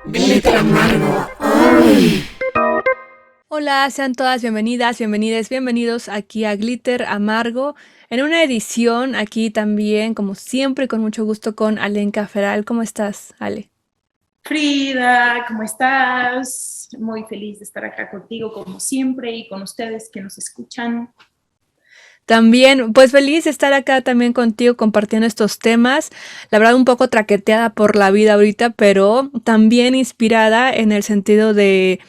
Glitter amargo. Ay. Hola, sean todas bienvenidas, bienvenides, bienvenidos aquí a Glitter Amargo, en una edición aquí también, como siempre, con mucho gusto con Alenka Feral. ¿Cómo estás, Ale? Frida, ¿cómo estás? Muy feliz de estar acá contigo como siempre y con ustedes que nos escuchan. También, pues feliz de estar acá también contigo compartiendo estos temas. La verdad un poco traqueteada por la vida ahorita, pero también inspirada en el sentido de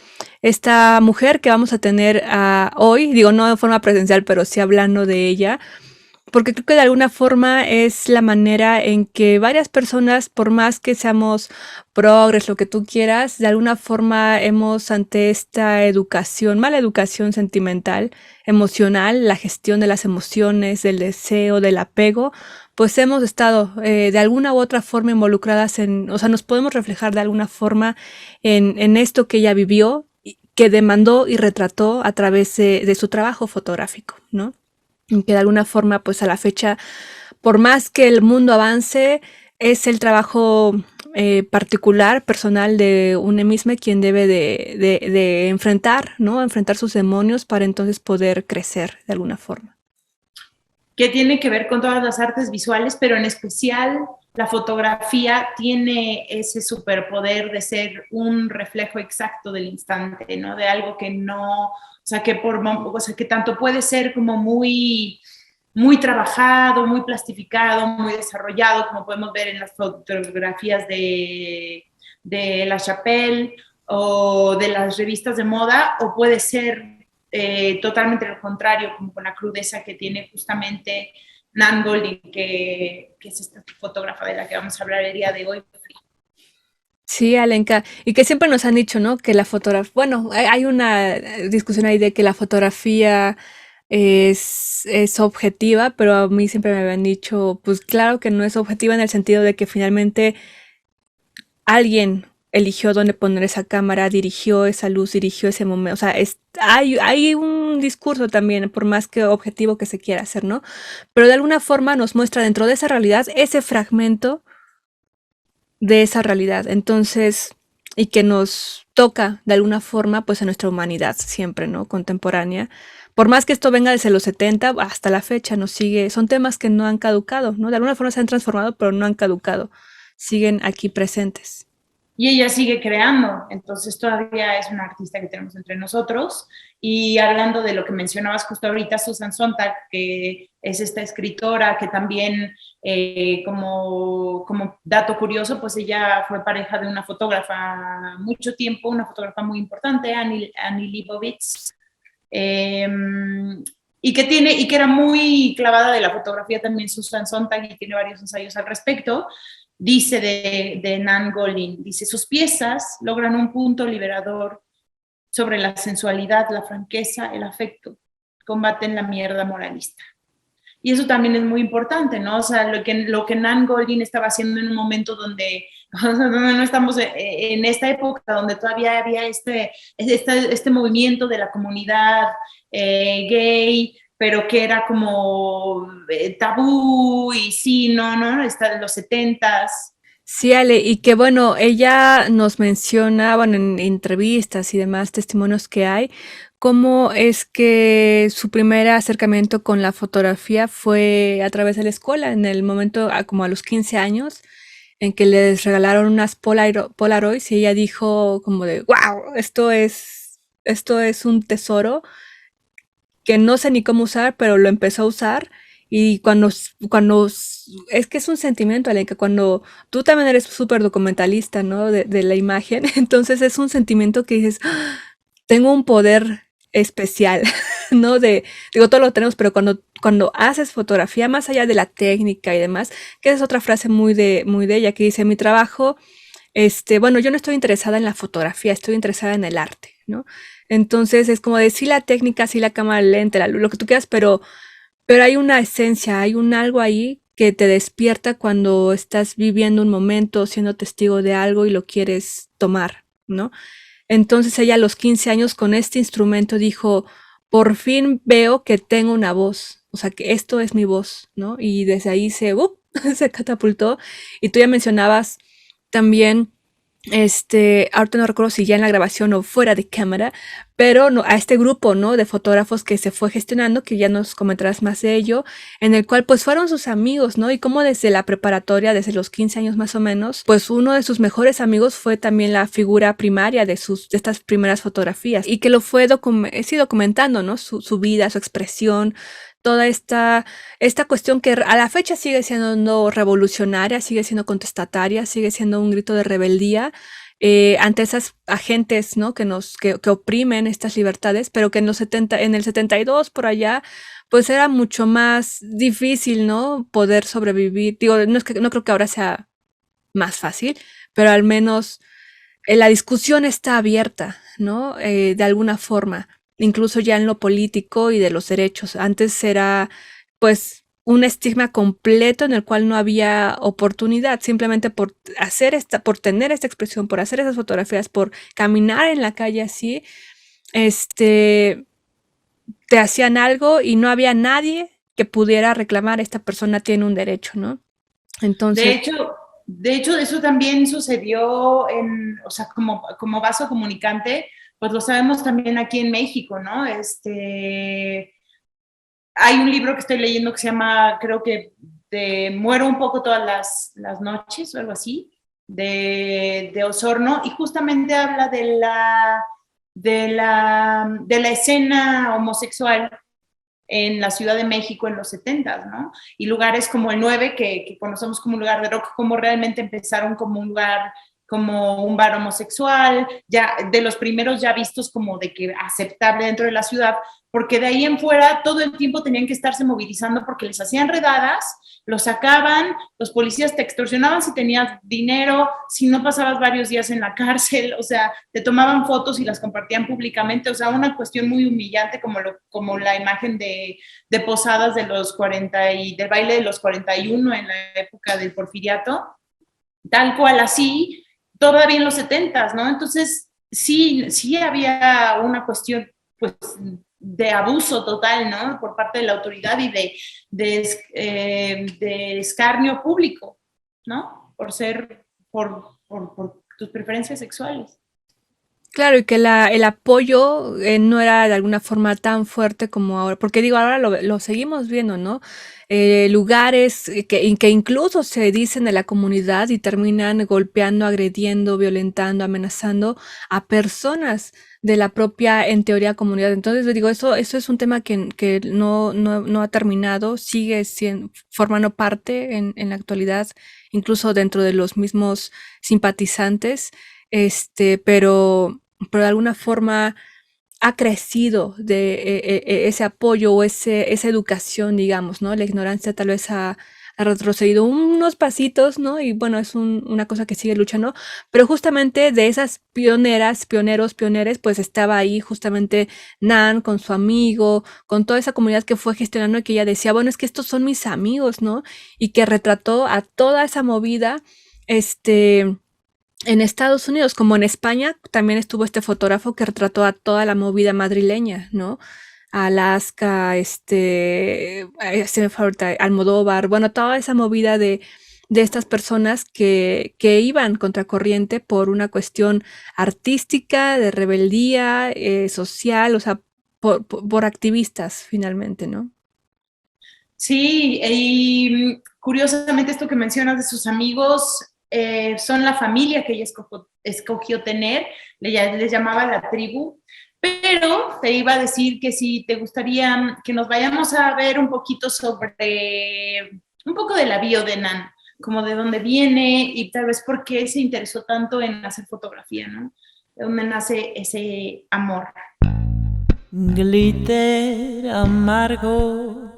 esta mujer que vamos a tener hoy, digo no de forma presencial, pero sí hablando de ella. Porque creo que de alguna forma es la manera en que varias personas, por más que seamos progres, lo que tú quieras, de alguna forma hemos ante esta educación, mala educación sentimental, emocional, la gestión de las emociones, del deseo, del apego, pues hemos estado de alguna u otra forma involucradas o sea, nos podemos reflejar de alguna forma en esto que ella vivió, que demandó y retrató a través de su trabajo fotográfico, ¿no? Que de alguna forma, pues a la fecha, por más que el mundo avance, es el trabajo particular, personal de una misma quien debe de enfrentar, ¿no? Enfrentar sus demonios para entonces poder crecer de alguna forma. Que tiene que ver con todas las artes visuales, pero en especial la fotografía tiene ese superpoder de ser un reflejo exacto del instante, ¿no? De algo que no, o sea, que tanto puede ser como muy trabajado, muy plastificado, muy desarrollado, como podemos ver en las fotografías de La Chapelle o de las revistas de moda, o puede ser totalmente lo contrario, como con la crudeza que tiene justamente Nan Goldin, que es esta fotógrafa de la que vamos a hablar el día de hoy. Sí, Alenka, y que siempre nos han dicho, ¿no? Que la fotografía, bueno, hay una discusión ahí de que la fotografía es objetiva, pero a mí siempre me habían dicho, pues claro que no es objetiva en el sentido de que finalmente alguien eligió dónde poner esa cámara, dirigió esa luz, dirigió ese momento. O sea, hay un discurso también, por más que objetivo que se quiera hacer, ¿no? Pero de alguna forma nos muestra dentro de esa realidad ese fragmento de esa realidad. Entonces, y que nos toca de alguna forma, pues a nuestra humanidad siempre, ¿no? Contemporánea. Por más que esto venga desde los 70 hasta la fecha, nos sigue, son temas que no han caducado, ¿no? De alguna forma se han transformado, pero no han caducado. Siguen aquí presentes. Y ella sigue creando, entonces todavía es una artista que tenemos entre nosotros. Y hablando de lo que mencionabas justo ahorita, Susan Sontag, que es esta escritora que también, como dato curioso, pues ella fue pareja de una fotógrafa mucho tiempo, una fotógrafa muy importante, Annie Leibovitz, eh, y que era muy clavada de la fotografía también Susan Sontag, y tiene varios ensayos al respecto. Dice de Nan Goldin, dice, sus piezas logran un punto liberador sobre la sensualidad, la franqueza, el afecto, combaten la mierda moralista. Y eso también es muy importante, ¿no? O sea, lo que Nan Goldin estaba haciendo en un momento donde no estamos en esta época, donde todavía había este movimiento de la comunidad gay, pero que era como tabú, y sí, no, está de los 70s. Sí, Ale, y que bueno, ella nos menciona, bueno, en entrevistas y demás testimonios que hay, cómo es que su primer acercamiento con la fotografía fue a través de la escuela, en el momento, como a los 15 años, en que les regalaron unas Polaroids y ella dijo como de, wow, esto es un tesoro que no sé ni cómo usar, pero lo empezó a usar. Y es que es un sentimiento, Ale, que cuando tú también eres súper documentalista, ¿no? De la imagen, entonces es un sentimiento que dices, "Ah, tengo un poder especial", ¿no? Digo, todos lo tenemos, pero cuando haces fotografía, más allá de la técnica y demás, que es otra frase muy de ella, que dice, mi trabajo, bueno, yo no estoy interesada en la fotografía, estoy interesada en el arte, ¿no? Entonces es como decir la técnica, sí la cámara lenta, lo que tú quieras, pero hay una esencia, hay un algo ahí que te despierta cuando estás viviendo un momento, siendo testigo de algo y lo quieres tomar, ¿no? Entonces ella a los 15 años con este instrumento dijo, por fin veo que tengo una voz, o sea, que esto es mi voz, ¿no? Y desde ahí se catapultó. Y tú ya mencionabas también ahorita no recuerdo si ya en la grabación o fuera de cámara, pero no, a este grupo, ¿no? De fotógrafos que se fue gestionando, que ya nos comentarás más de ello, en el cual pues fueron sus amigos, ¿no? Y como desde la preparatoria, desde los 15 años más o menos, pues uno de sus mejores amigos fue también la figura primaria de estas primeras fotografías y que lo fue sí, documentando, ¿no? Su vida, su expresión, toda esta cuestión que a la fecha sigue siendo revolucionaria, sigue siendo contestataria, sigue siendo un grito de rebeldía ante esas agentes, ¿no? Que oprimen estas libertades, pero que en el 72 por allá, pues era mucho más difícil, ¿no? Poder sobrevivir. Digo, no creo que ahora sea más fácil, pero al menos la discusión está abierta, ¿no? De alguna forma, incluso ya en lo político y de los derechos. Antes era, pues, un estigma completo en el cual no había oportunidad, simplemente por tener esta expresión, por hacer esas fotografías, por caminar en la calle así, este, te hacían algo y no había nadie que pudiera reclamar, esta persona tiene un derecho, ¿no? De Entonces, hecho, de hecho, eso también sucedió o sea, como vaso comunicante, pues lo sabemos también aquí en México, ¿no? Hay un libro que estoy leyendo que se llama, creo que, Muero un poco todas las noches o algo así, de Osorno, y justamente habla de la escena homosexual en la Ciudad de México en los 70, ¿no? Y lugares como el 9, que conocemos como un lugar de rock, como realmente empezaron como un lugar, como un bar homosexual, ya de los primeros ya vistos como de que aceptable dentro de la ciudad, porque de ahí en fuera todo el tiempo tenían que estarse movilizando porque les hacían redadas, los sacaban, los policías te extorsionaban si tenías dinero, si no pasabas varios días en la cárcel, o sea, te tomaban fotos y las compartían públicamente, o sea, una cuestión muy humillante como la imagen de Posadas de los 40 y del baile de los 41 en la época del porfiriato, tal cual así, todavía en los 70, ¿no? Entonces, sí había una cuestión, pues, de abuso total, ¿no? Por parte de la autoridad y de escarnio público, ¿no? Por tus preferencias sexuales. claro, y que el apoyo no era de alguna forma tan fuerte como ahora, porque digo, ahora lo seguimos viendo, ¿no? Lugares que incluso se dicen de la comunidad y terminan golpeando, agrediendo, violentando, amenazando a personas de la propia, en teoría, comunidad. Entonces, digo, eso es un tema que no ha terminado, sigue formando parte en la actualidad, incluso dentro de los mismos simpatizantes, pero de alguna forma ha crecido ese apoyo o esa educación, digamos, ¿no? La ignorancia tal vez ha retrocedido unos pasitos, ¿no? Y bueno, es una cosa que sigue luchando, pero justamente de esas pioneres, pues estaba ahí justamente Nan con su amigo, con toda esa comunidad que fue gestionando y que ella decía, bueno, es que estos son mis amigos, ¿no? Y que retrató a toda esa movida, en Estados Unidos, como en España, también estuvo este fotógrafo que retrató a toda la movida madrileña, ¿no? Alaska, se me fue ahorita, Almodóvar, bueno, toda esa movida de estas personas que iban contracorriente por una cuestión artística, de rebeldía, social, o sea, por activistas finalmente, ¿no? Sí, y curiosamente esto que mencionas de sus amigos son la familia que ella escogió tener, les llamaba la tribu, pero te iba a decir que si te gustaría que nos vayamos a ver un poquito sobre un poco de la bio de Nan, como de dónde viene y tal vez por qué se interesó tanto en hacer fotografía, ¿no? De dónde nace ese amor. Glitter amargo.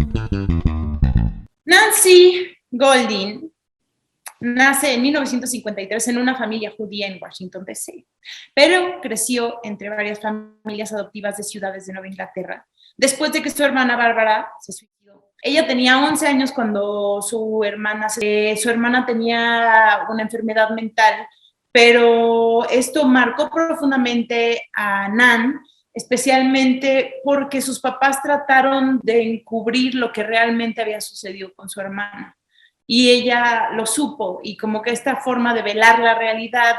Nancy Goldin nace en 1953 en una familia judía en Washington, D.C., pero creció entre varias familias adoptivas de ciudades de Nueva Inglaterra. Después de que su hermana Bárbara se suicidó, ella tenía 11 años cuando su hermana tenía una enfermedad mental, pero esto marcó profundamente a Nan, especialmente porque sus papás trataron de encubrir lo que realmente había sucedido con su hermana y ella lo supo y como que esta forma de velar la realidad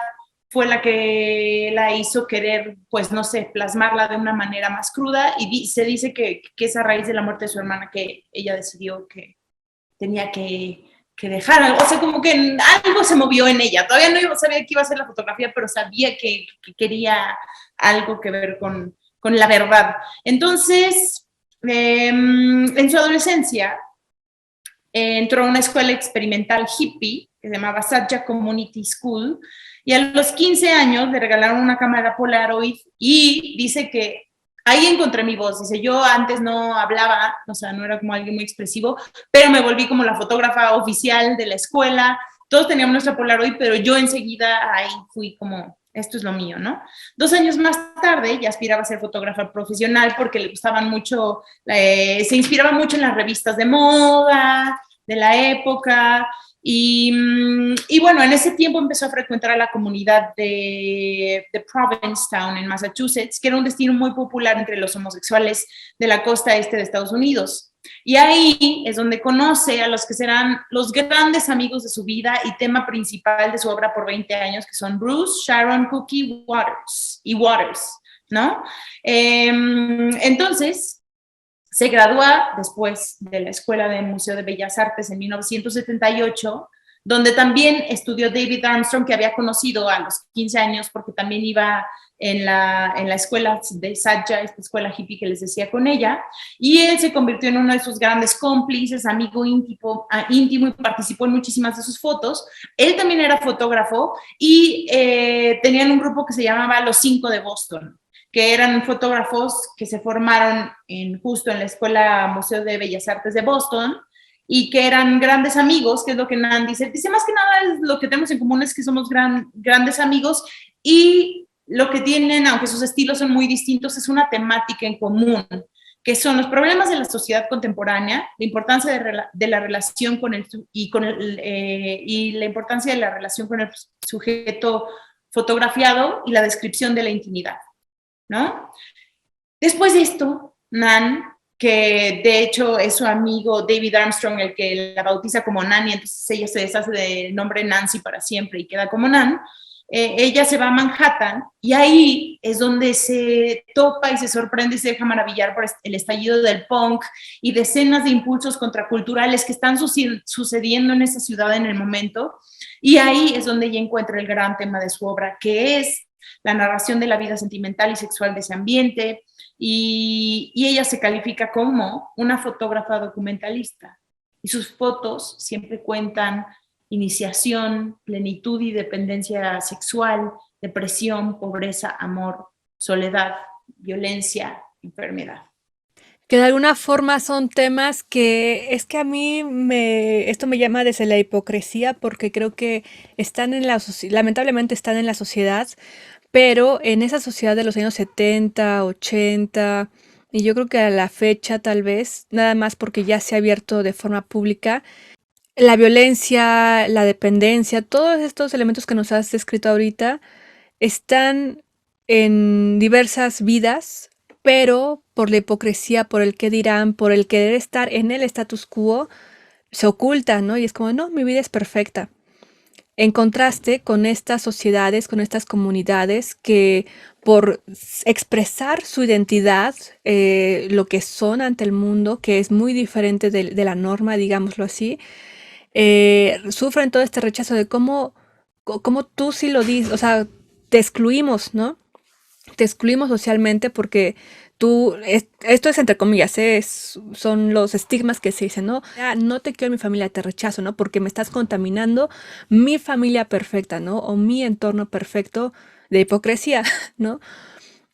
fue la que la hizo querer, pues no sé, plasmarla de una manera más cruda, y se dice que es a raíz de la muerte de su hermana que ella decidió que tenía que dejar algo, o sea, como que algo se movió en ella. Todavía no sabía que iba a ser la fotografía, pero sabía que quería algo que ver con la verdad. Entonces, en su adolescencia, entró a una escuela experimental hippie que se llamaba Satya Community School, y a los 15 años le regalaron una cámara Polaroid, y dice que ahí encontré mi voz. Dice, yo antes no hablaba, o sea, no era como alguien muy expresivo, pero me volví como la fotógrafa oficial de la escuela. Todos teníamos nuestra Polaroid, pero yo enseguida ahí fui como, esto es lo mío, ¿no? 2 años más tarde ya aspiraba a ser fotógrafa profesional porque le gustaban mucho, se inspiraba mucho en las revistas de moda de la época. Y bueno, en ese tiempo empezó a frecuentar a la comunidad de Provincetown, en Massachusetts, que era un destino muy popular entre los homosexuales de la costa este de Estados Unidos. Y ahí es donde conoce a los que serán los grandes amigos de su vida y tema principal de su obra por 20 años, que son Bruce, Sharon, Cookie y Waters, ¿no? Entonces, se gradúa después de la Escuela de Museo de Bellas Artes en 1978, donde también estudió David Armstrong, que había conocido a los 15 años porque también iba en la escuela de Satya, esta escuela hippie que les decía, con ella, y él se convirtió en uno de sus grandes cómplices, amigo íntimo, y participó en muchísimas de sus fotos. Él también era fotógrafo, y tenían un grupo que se llamaba Los Cinco de Boston, que eran fotógrafos que se formaron justo en la Escuela Museo de Bellas Artes de Boston, y que eran grandes amigos, que es lo que Nan dice. Dice, más que nada, lo que tenemos en común es que somos grandes amigos, y lo que tienen, aunque sus estilos son muy distintos, es una temática en común, que son los problemas de la sociedad contemporánea, la importancia de la relación con y la importancia de la relación con el sujeto fotografiado y la descripción de la intimidad, ¿no? Después de esto, Nan, que de hecho es su amigo David Armstrong el que la bautiza como Nan, y entonces ella se deshace del nombre Nancy para siempre y queda como Nan, ella se va a Manhattan, y ahí es donde se topa y se sorprende y se deja maravillar por el estallido del punk y decenas de impulsos contraculturales que están sucediendo en esa ciudad en el momento, y ahí es donde ella encuentra el gran tema de su obra, que es la narración de la vida sentimental y sexual de ese ambiente, y ella se califica como una fotógrafa documentalista, y sus fotos siempre cuentan iniciación, plenitud y dependencia sexual, depresión, pobreza, amor, soledad, violencia, enfermedad. Que de alguna forma son temas que es que a mí esto me llama desde la hipocresía, porque creo que están lamentablemente están en la sociedad, pero en esa sociedad de los años 70, 80, y yo creo que a la fecha tal vez, nada más porque ya se ha abierto de forma pública, la violencia, la dependencia, todos estos elementos que nos has descrito ahorita están en diversas vidas, pero por la hipocresía, por el qué dirán, por el querer estar en el status quo, se oculta, ¿no? Y es como, no, mi vida es perfecta. En contraste con estas sociedades, con estas comunidades que por expresar su identidad, lo que son ante el mundo, que es muy diferente de la norma, digámoslo así, sufren todo este rechazo de cómo tú sí lo dices, o sea, te excluimos, ¿no? Te excluimos socialmente porque esto es entre comillas, son los estigmas que se dicen, ¿no? No te quiero en mi familia, te rechazo, ¿no? Porque me estás contaminando mi familia perfecta, ¿no? O mi entorno perfecto de hipocresía, ¿no?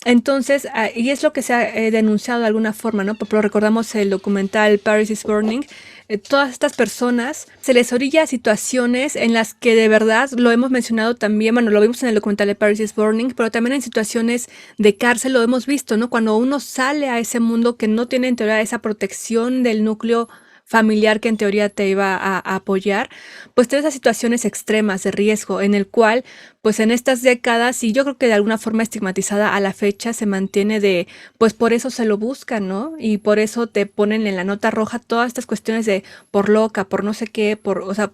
Entonces, y es lo que se ha denunciado de alguna forma, ¿no? Pero recordamos el documental Paris is Burning. Todas estas personas se les orilla a situaciones en las que de verdad, lo hemos mencionado también, bueno, lo vimos en el documental de Paris is Burning, pero también en situaciones de cárcel lo hemos visto, ¿no? Cuando uno sale a ese mundo que no tiene en teoría esa protección del núcleo familiar que en teoría te iba a apoyar, pues todas esas situaciones extremas de riesgo en el cual, pues en estas décadas, y yo creo que de alguna forma estigmatizada a la fecha, se mantiene pues por eso se lo buscan, ¿no? Y por eso te ponen en la nota roja todas estas cuestiones de por loca, por no sé qué, o sea,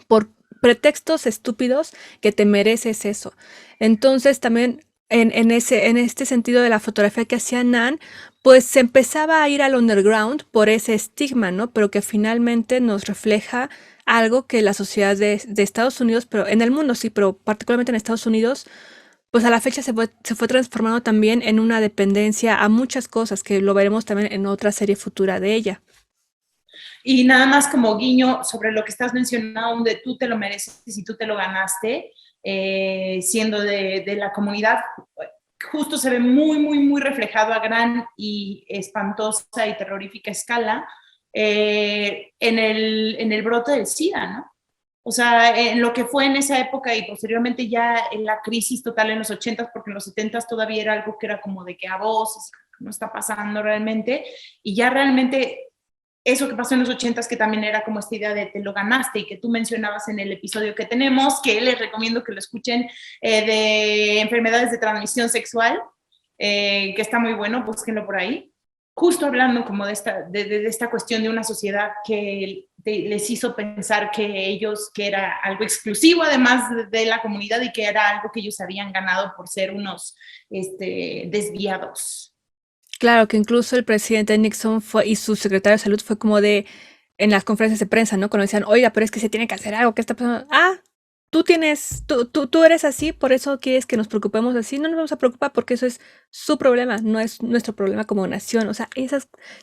por pretextos estúpidos que te mereces eso. Entonces también en este sentido de la fotografía que hacía Nan, pues se empezaba a ir al underground por ese estigma, ¿no? Pero que finalmente nos refleja algo que la sociedad de Estados Unidos, pero en el mundo sí, pero particularmente en Estados Unidos, pues a la fecha se fue transformando también en una dependencia a muchas cosas, que lo veremos también en otra serie futura de ella. Y nada más como guiño sobre lo que estás mencionando, donde tú te lo mereces y tú te lo ganaste, siendo de la comunidad, justo se ve muy, muy, muy reflejado a gran y espantosa y terrorífica escala en el brote del SIDA, ¿no? O sea, en lo que fue en esa época y posteriormente ya en la crisis total en los 80s, porque en los 70s todavía era algo que era como de que a vos no está pasando realmente, y ya realmente eso que pasó en los 80s, que también era como esta idea de te lo ganaste y que tú mencionabas en el episodio que tenemos, que les recomiendo que lo escuchen, de enfermedades de transmisión sexual, que está muy bueno, búsquenlo por ahí. Justo hablando como de esta cuestión de una sociedad que les hizo pensar que ellos, que era algo exclusivo además de la comunidad y que era algo que ellos habían ganado por ser unos desviados. Claro que incluso el presidente Nixon fue, y su secretario de salud fue como de, en las conferencias de prensa, ¿no? Cuando decían, oiga, pero es que se tiene que hacer algo, ¿qué está pasando? Ah, tú eres así, por eso quieres que nos preocupemos así. No nos vamos a preocupar porque eso es su problema, no es nuestro problema como nación. O sea,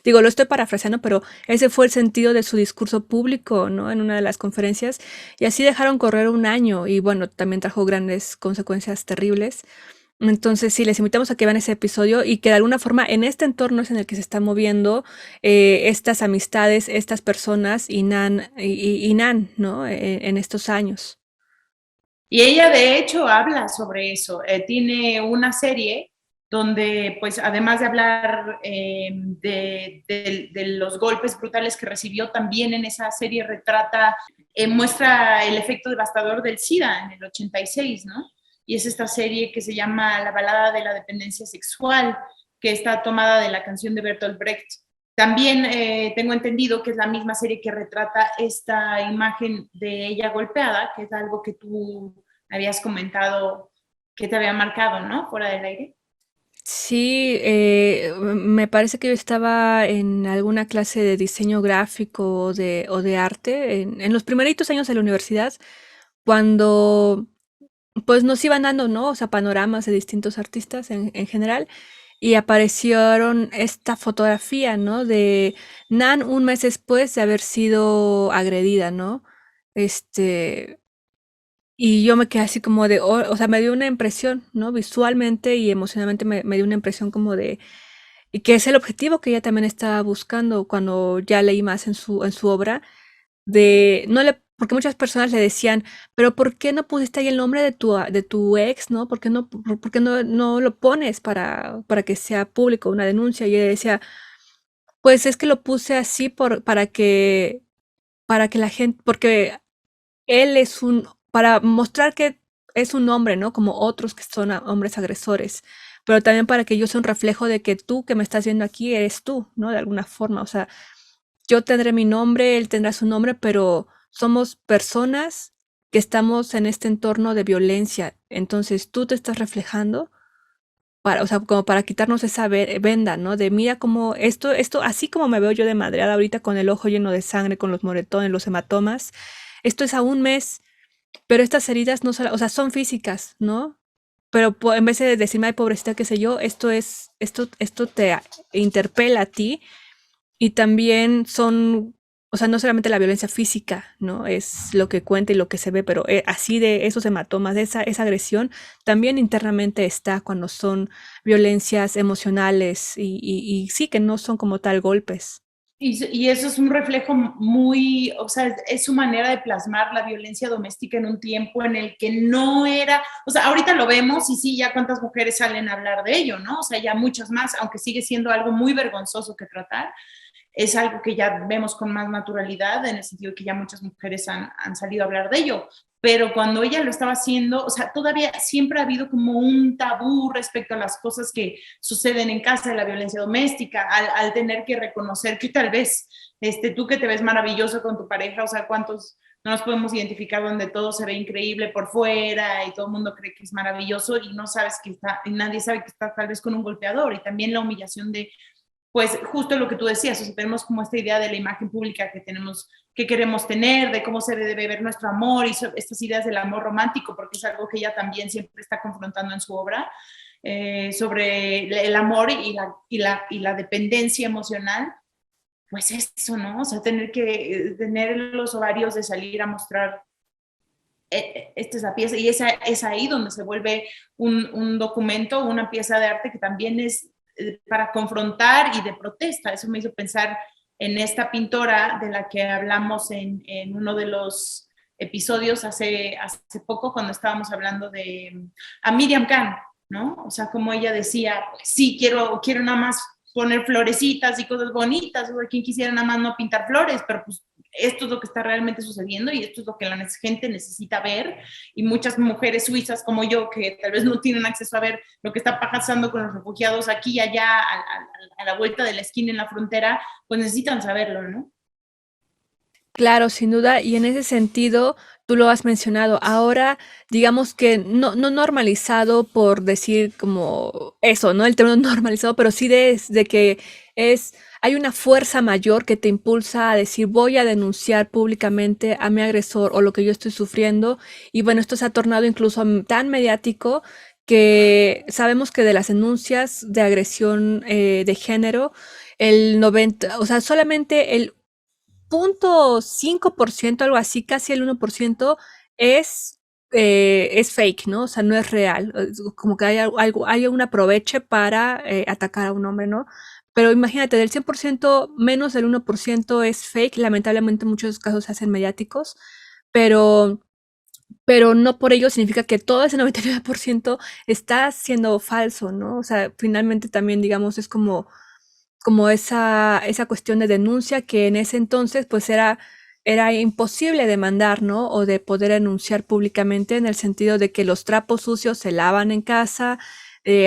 digo, lo estoy parafraseando, pero ese fue el sentido de su discurso público, ¿no? En una de las conferencias. Y así dejaron correr un año y bueno, también trajo grandes consecuencias terribles. Entonces, sí, les invitamos a que vean ese episodio y que de alguna forma en este entorno es en el que se están moviendo estas amistades, estas personas y Nan, ¿no? En estos años. Y ella de hecho habla sobre eso. Tiene una serie donde, pues, además de hablar de los golpes brutales que recibió, también en esa serie retrata, muestra el efecto devastador del SIDA en el 86, ¿no? Y es esta serie que se llama La balada de la dependencia sexual, que está tomada de la canción de Bertolt Brecht. También tengo entendido que es la misma serie que retrata esta imagen de ella golpeada, que es algo que tú habías comentado que te había marcado, ¿no? Fuera del aire. Sí, me parece que yo estaba en alguna clase de diseño gráfico o de arte en los primeritos años de la universidad, cuando pues nos iban dando, ¿no? O sea, panoramas de distintos artistas en general. Y aparecieron esta fotografía, ¿no? De Nan un mes después de haber sido agredida, ¿no? Este, y yo me quedé así como de, o sea, me dio una impresión, ¿no? Visualmente y emocionalmente me dio una impresión como de, y que es el objetivo que ella también estaba buscando cuando ya leí más en su obra, de, no le, porque muchas personas le decían, pero ¿por qué no pusiste ahí el nombre de tu ex, ¿no? ¿Por qué no lo pones para que sea público una denuncia? Y ella decía, pues es que lo puse así para que la gente, porque él es para mostrar que es un hombre, ¿no? Como otros que son hombres agresores, pero también para que yo sea un reflejo de que tú que me estás viendo aquí eres tú, ¿no? De alguna forma, o sea, yo tendré mi nombre, él tendrá su nombre, pero somos personas que estamos en este entorno de violencia. Entonces tú te estás reflejando para, o sea, como para quitarnos esa venda, ¿no? De mira como así como me veo yo de madreada ahorita con el ojo lleno de sangre, con los moretones, los hematomas, esto es a un mes, pero estas heridas no son, o sea, son físicas, ¿no? Pero en vez de decirme, ay, pobrecita, qué sé yo, esto te interpela a ti y también son, o sea, no solamente la violencia física, ¿no? Es lo que cuenta y lo que se ve, pero así de esos hematomas, de esa agresión, también internamente está cuando son violencias emocionales y sí, que no son como tal golpes. Y eso es un reflejo muy, o sea, es su manera de plasmar la violencia doméstica en un tiempo en el que no era, o sea, ahorita lo vemos y sí, ya cuántas mujeres salen a hablar de ello, ¿no? O sea, ya muchas más, aunque sigue siendo algo muy vergonzoso que tratar, es algo que ya vemos con más naturalidad, en el sentido que ya muchas mujeres han salido a hablar de ello. Pero cuando ella lo estaba haciendo, o sea, todavía siempre ha habido como un tabú respecto a las cosas que suceden en casa de la violencia doméstica, al tener que reconocer que tal vez tú que te ves maravilloso con tu pareja, o sea, no nos podemos identificar donde todo se ve increíble por fuera y todo el mundo cree que es maravilloso y no sabes que está, y nadie sabe que está tal vez con un golpeador, y también la humillación de, pues justo lo que tú decías, o sea, tenemos como esta idea de la imagen pública que tenemos, que queremos tener, de cómo se debe ver nuestro amor y estas ideas del amor romántico, porque es algo que ella también siempre está confrontando en su obra, sobre el amor y la dependencia emocional. Pues eso, ¿no? O sea, tener que tener los ovarios de salir a mostrar, esta es la pieza, y es ahí donde se vuelve un documento, una pieza de arte que también es para confrontar y de protesta. Eso me hizo pensar en esta pintora de la que hablamos en uno de los episodios hace poco, cuando estábamos hablando de a Miriam Khan, ¿no? O sea, como ella decía, pues sí, quiero nada más poner florecitas y cosas bonitas, o quien quisiera nada más no pintar flores, pero pues esto es lo que está realmente sucediendo y esto es lo que la gente necesita ver, y muchas mujeres suizas como yo, que tal vez no tienen acceso a ver lo que está pasando con los refugiados aquí y allá, a la vuelta de la esquina en la frontera, pues necesitan saberlo, ¿no? Claro, sin duda, y en ese sentido, tú lo has mencionado, ahora digamos que no normalizado por decir como eso, ¿no? El término normalizado, pero sí de que es, hay una fuerza mayor que te impulsa a decir voy a denunciar públicamente a mi agresor o lo que yo estoy sufriendo, y bueno, esto se ha tornado incluso tan mediático que sabemos que de las denuncias de agresión de género, el 90, o sea, solamente el 0.5%, algo así, casi el 1% es fake, ¿no? O sea, no es real. Como que hay un aproveche para atacar a un hombre, ¿no? Pero imagínate, del 100%, menos del 1% es fake. Lamentablemente, muchos casos se hacen mediáticos, pero, pero no por ello significa que todo ese 99% está siendo falso, ¿no? O sea, finalmente también, digamos, es como esa cuestión de denuncia que en ese entonces pues era imposible demandar, ¿no? O de poder denunciar públicamente en el sentido de que los trapos sucios se lavan en casa,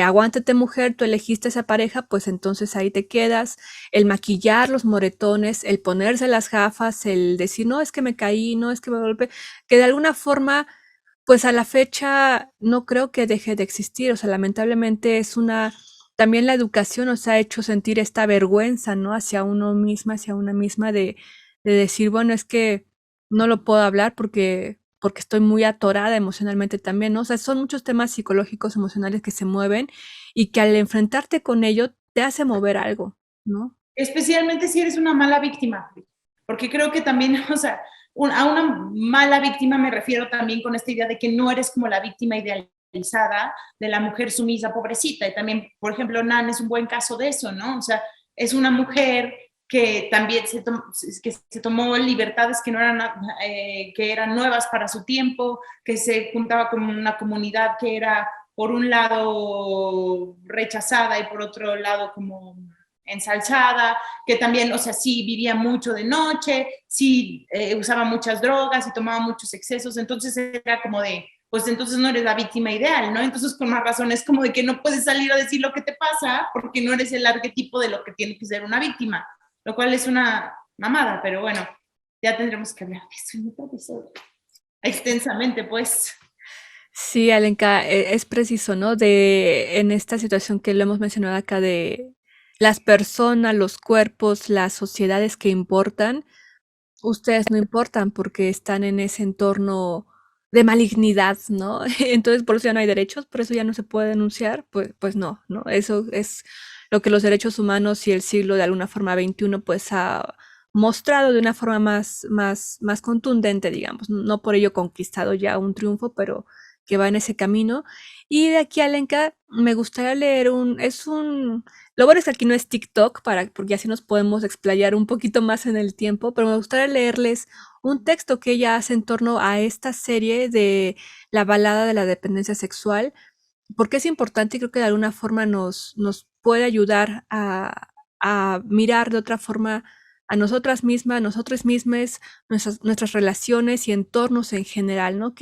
aguántate mujer, tú elegiste esa pareja, pues entonces ahí te quedas. El maquillar los moretones, el ponerse las gafas, el decir, no, es que me caí, no, es que me golpeé, que de alguna forma, pues a la fecha no creo que deje de existir, o sea, lamentablemente es una también la educación nos ha hecho sentir esta vergüenza, ¿no? Hacia uno misma, hacia una misma de decir, bueno, es que no lo puedo hablar porque estoy muy atorada emocionalmente también, ¿no? O sea, son muchos temas psicológicos, emocionales que se mueven y que al enfrentarte con ello te hace mover algo, ¿no? Especialmente si eres una mala víctima, porque creo que también, o sea, a una mala víctima me refiero también con esta idea de que no eres como la víctima idealizada de la mujer sumisa, pobrecita, y también, por ejemplo, Nan es un buen caso de eso, ¿no? O sea, es una mujer que también se tomó libertades que no eran, que eran nuevas para su tiempo, que se juntaba con una comunidad que era, por un lado, rechazada y por otro lado, como ensalzada, que también, o sea, sí vivía mucho de noche, sí usaba muchas drogas y tomaba muchos excesos, entonces era como de, pues entonces no eres la víctima ideal, ¿no? Entonces con más razón es como de que no puedes salir a decir lo que te pasa porque no eres el arquetipo de lo que tiene que ser una víctima, lo cual es una mamada, pero bueno, ya tendremos que hablar de eso en otro episodio, extensamente, pues. Sí, Alenka, es preciso, ¿no? De en esta situación que lo hemos mencionado acá de las personas, los cuerpos, las sociedades que importan, ustedes no importan porque están en ese entorno de malignidad, ¿no? Entonces, por eso ya no hay derechos, por eso ya no se puede denunciar, pues no, ¿no? Eso es lo que los derechos humanos y el siglo de alguna forma XXI pues ha mostrado de una forma más contundente, digamos, no por ello conquistado ya un triunfo, pero que va en ese camino. Y de aquí, Alenka, me gustaría leer lo bueno es que aquí no es TikTok, porque así nos podemos explayar un poquito más en el tiempo, pero me gustaría leerles un texto que ella hace en torno a esta serie de la balada de la dependencia sexual, porque es importante y creo que de alguna forma nos puede ayudar a mirar de otra forma a nosotras mismas, nosotros mismos, nuestras relaciones y entornos en general, ¿no?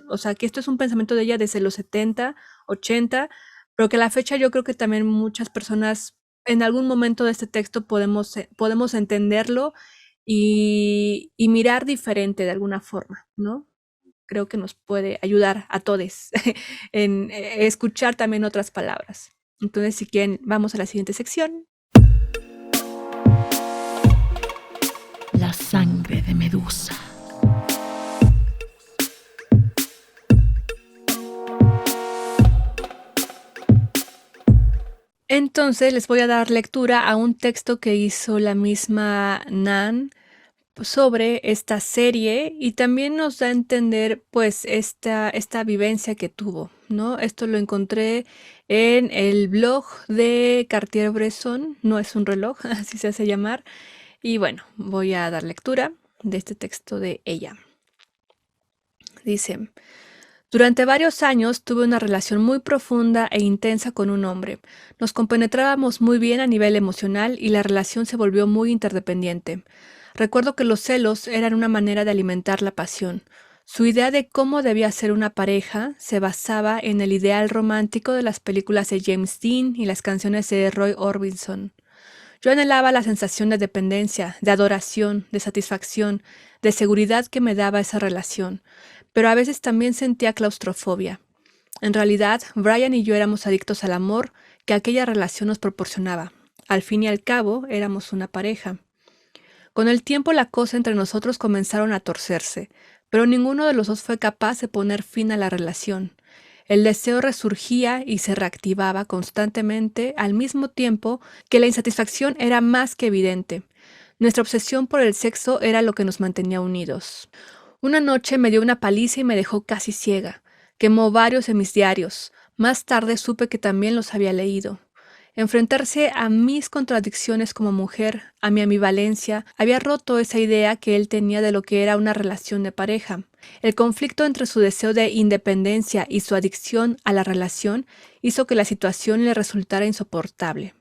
O sea, que esto es un pensamiento de ella desde los 70, 80, pero que a la fecha yo creo que también muchas personas en algún momento de este texto podemos entenderlo y mirar diferente de alguna forma, ¿no? Creo que nos puede ayudar a todos en escuchar también otras palabras. Entonces, si quieren, vamos a la siguiente sección. La sangre de Medusa. Entonces, les voy a dar lectura a un texto que hizo la misma Nan sobre esta serie y también nos da a entender pues esta vivencia que tuvo, ¿no? Esto lo encontré en el blog de Cartier-Bresson, no es un reloj, así se hace llamar, y bueno, voy a dar lectura de este texto de ella. Dice: durante varios años tuve una relación muy profunda e intensa con un hombre. Nos compenetrábamos muy bien a nivel emocional y la relación se volvió muy interdependiente. Recuerdo que los celos eran una manera de alimentar la pasión. Su idea de cómo debía ser una pareja se basaba en el ideal romántico de las películas de James Dean y las canciones de Roy Orbison. Yo anhelaba la sensación de dependencia, de adoración, de satisfacción, de seguridad que me daba esa relación, pero a veces también sentía claustrofobia. En realidad, Brian y yo éramos adictos al amor que aquella relación nos proporcionaba. Al fin y al cabo, éramos una pareja. Con el tiempo la cosa entre nosotros comenzaron a torcerse, pero ninguno de los dos fue capaz de poner fin a la relación. El deseo resurgía y se reactivaba constantemente al mismo tiempo que la insatisfacción era más que evidente. Nuestra obsesión por el sexo era lo que nos mantenía unidos. Una noche me dio una paliza y me dejó casi ciega. Quemó varios de mis diarios. Más tarde supe que también los había leído. Enfrentarse a mis contradicciones como mujer, a mi ambivalencia, había roto esa idea que él tenía de lo que era una relación de pareja. El conflicto entre su deseo de independencia y su adicción a la relación hizo que la situación le resultara insoportable.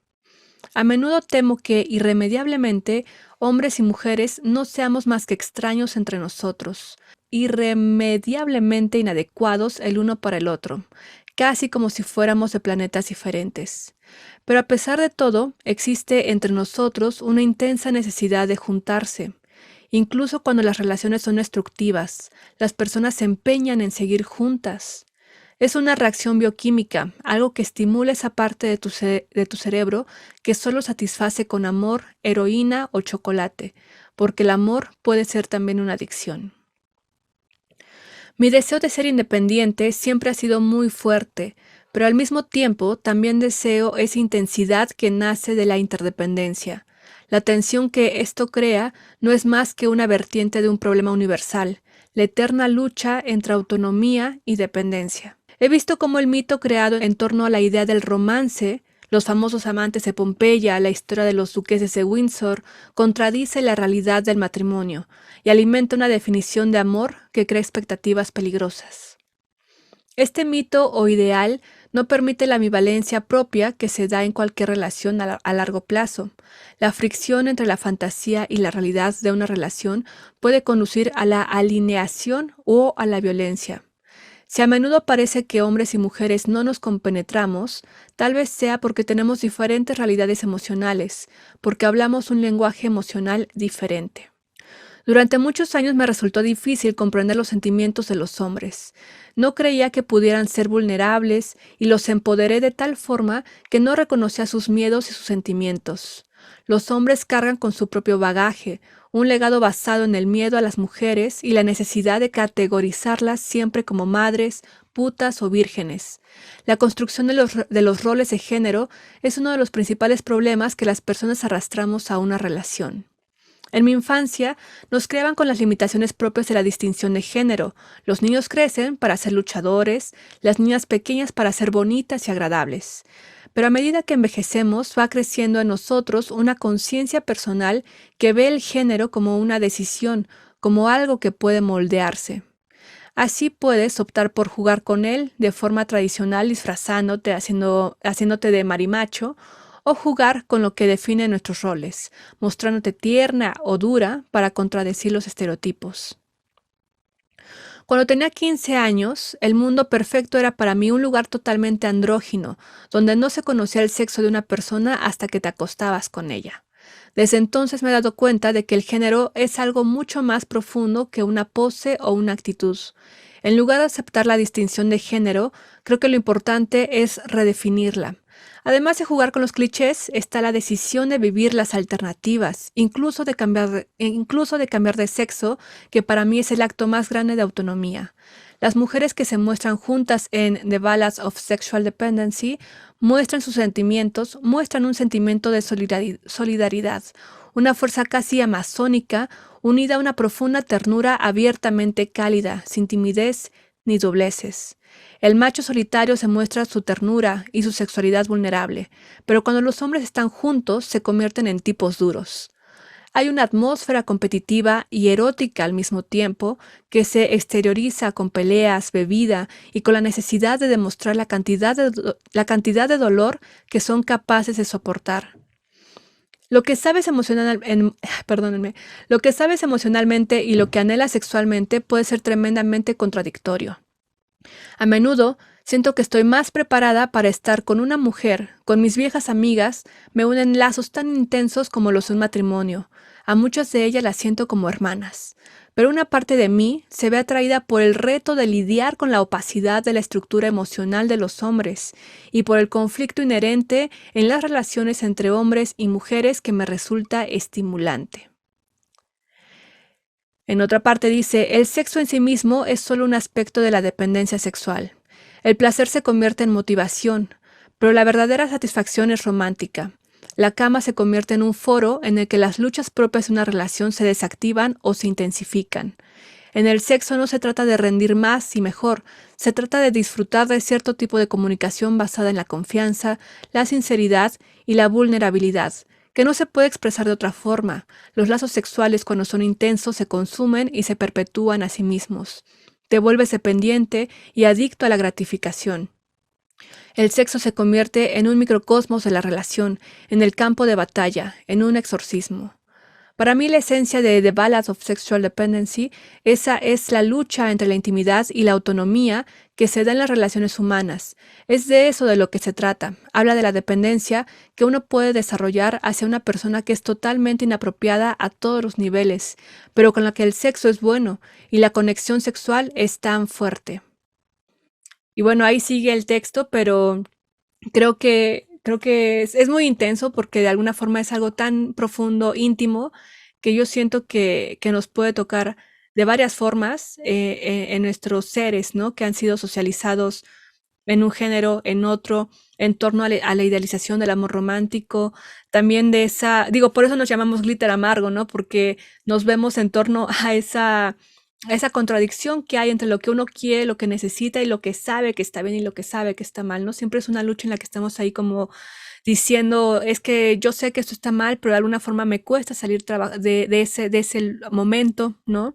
A menudo temo que, irremediablemente, hombres y mujeres no seamos más que extraños entre nosotros, irremediablemente inadecuados el uno para el otro, casi como si fuéramos de planetas diferentes. Pero a pesar de todo, existe entre nosotros una intensa necesidad de juntarse. Incluso cuando las relaciones son destructivas, las personas se empeñan en seguir juntas. Es una reacción bioquímica, algo que estimula esa parte de tu cerebro que solo satisface con amor, heroína o chocolate, porque el amor puede ser también una adicción. Mi deseo de ser independiente siempre ha sido muy fuerte, pero al mismo tiempo también deseo esa intensidad que nace de la interdependencia. La tensión que esto crea no es más que una vertiente de un problema universal, la eterna lucha entre autonomía y dependencia. He visto cómo el mito creado en torno a la idea del romance, los famosos amantes de Pompeya, la historia de los duqueses de Windsor, contradice la realidad del matrimonio y alimenta una definición de amor que crea expectativas peligrosas. Este mito o ideal no permite la ambivalencia propia que se da en cualquier relación a largo plazo. La fricción entre la fantasía y la realidad de una relación puede conducir a la alineación o a la violencia. Si a menudo parece que hombres y mujeres no nos compenetramos, tal vez sea porque tenemos diferentes realidades emocionales, porque hablamos un lenguaje emocional diferente. Durante muchos años me resultó difícil comprender los sentimientos de los hombres. No creía que pudieran ser vulnerables y los empoderé de tal forma que no reconocía sus miedos y sus sentimientos. Los hombres cargan con su propio bagaje, un legado basado en el miedo a las mujeres y la necesidad de categorizarlas siempre como madres, putas o vírgenes. La construcción de los roles de género es uno de los principales problemas que las personas arrastramos a una relación. En mi infancia, nos criaban con las limitaciones propias de la distinción de género. Los niños crecen para ser luchadores, las niñas pequeñas para ser bonitas y agradables. Pero a medida que envejecemos, va creciendo en nosotros una conciencia personal que ve el género como una decisión, como algo que puede moldearse. Así puedes optar por jugar con él de forma tradicional, disfrazándote, haciéndote de marimacho, o jugar con lo que define nuestros roles, mostrándote tierna o dura para contradecir los estereotipos. Cuando tenía 15 años, el mundo perfecto era para mí un lugar totalmente andrógino, donde no se conocía el sexo de una persona hasta que te acostabas con ella. Desde entonces me he dado cuenta de que el género es algo mucho más profundo que una pose o una actitud. En lugar de aceptar la distinción de género, creo que lo importante es redefinirla. Además de jugar con los clichés, está la decisión de vivir las alternativas, incluso de cambiar de sexo, que para mí es el acto más grande de autonomía. Las mujeres que se muestran juntas en The Ballads of Sexual Dependency muestran sus sentimientos, muestran un sentimiento de solidaridad, una fuerza casi amazónica unida a una profunda ternura abiertamente cálida, sin timidez ni dobleces. El macho solitario se muestra su ternura y su sexualidad vulnerable, pero cuando los hombres están juntos se convierten en tipos duros. Hay una atmósfera competitiva y erótica al mismo tiempo que se exterioriza con peleas, bebida y con la necesidad de demostrar la cantidad de dolor que son capaces de soportar. Lo que sabes perdónenme, lo que sabes emocionalmente y lo que anhelas sexualmente puede ser tremendamente contradictorio. A menudo siento que estoy más preparada para estar con una mujer. Con mis viejas amigas me unen lazos tan intensos como los de un matrimonio. A muchas de ellas las siento como hermanas. Pero una parte de mí se ve atraída por el reto de lidiar con la opacidad de la estructura emocional de los hombres y por el conflicto inherente en las relaciones entre hombres y mujeres que me resulta estimulante. En otra parte dice, el sexo en sí mismo es solo un aspecto de la dependencia sexual. El placer se convierte en motivación, pero la verdadera satisfacción es romántica. La cama se convierte en un foro en el que las luchas propias de una relación se desactivan o se intensifican. En el sexo no se trata de rendir más y mejor, se trata de disfrutar de cierto tipo de comunicación basada en la confianza, la sinceridad y la vulnerabilidad, que no se puede expresar de otra forma. Los lazos sexuales cuando son intensos se consumen y se perpetúan a sí mismos. Te vuelves dependiente y adicto a la gratificación. El sexo se convierte en un microcosmos de la relación, en el campo de batalla, en un exorcismo. Para mí la esencia de The Ballads of Sexual Dependency, esa es la lucha entre la intimidad y la autonomía que se da en las relaciones humanas. Es de eso de lo que se trata. Habla de la dependencia que uno puede desarrollar hacia una persona que es totalmente inapropiada a todos los niveles, pero con la que el sexo es bueno y la conexión sexual es tan fuerte. Y bueno, ahí sigue el texto, pero creo que es muy intenso porque de alguna forma es algo tan profundo, íntimo, que yo siento que nos puede tocar de varias formas en nuestros seres, ¿no? Que han sido socializados en un género, en otro, en torno a la idealización del amor romántico, también de por eso nos llamamos glitter amargo, ¿no? Porque nos vemos en torno a esa contradicción que hay entre lo que uno quiere, lo que necesita y lo que sabe que está bien y lo que sabe que está mal, ¿no? Siempre es una lucha en la que estamos ahí como diciendo, es que yo sé que esto está mal, pero de alguna forma me cuesta salir de ese momento, ¿no?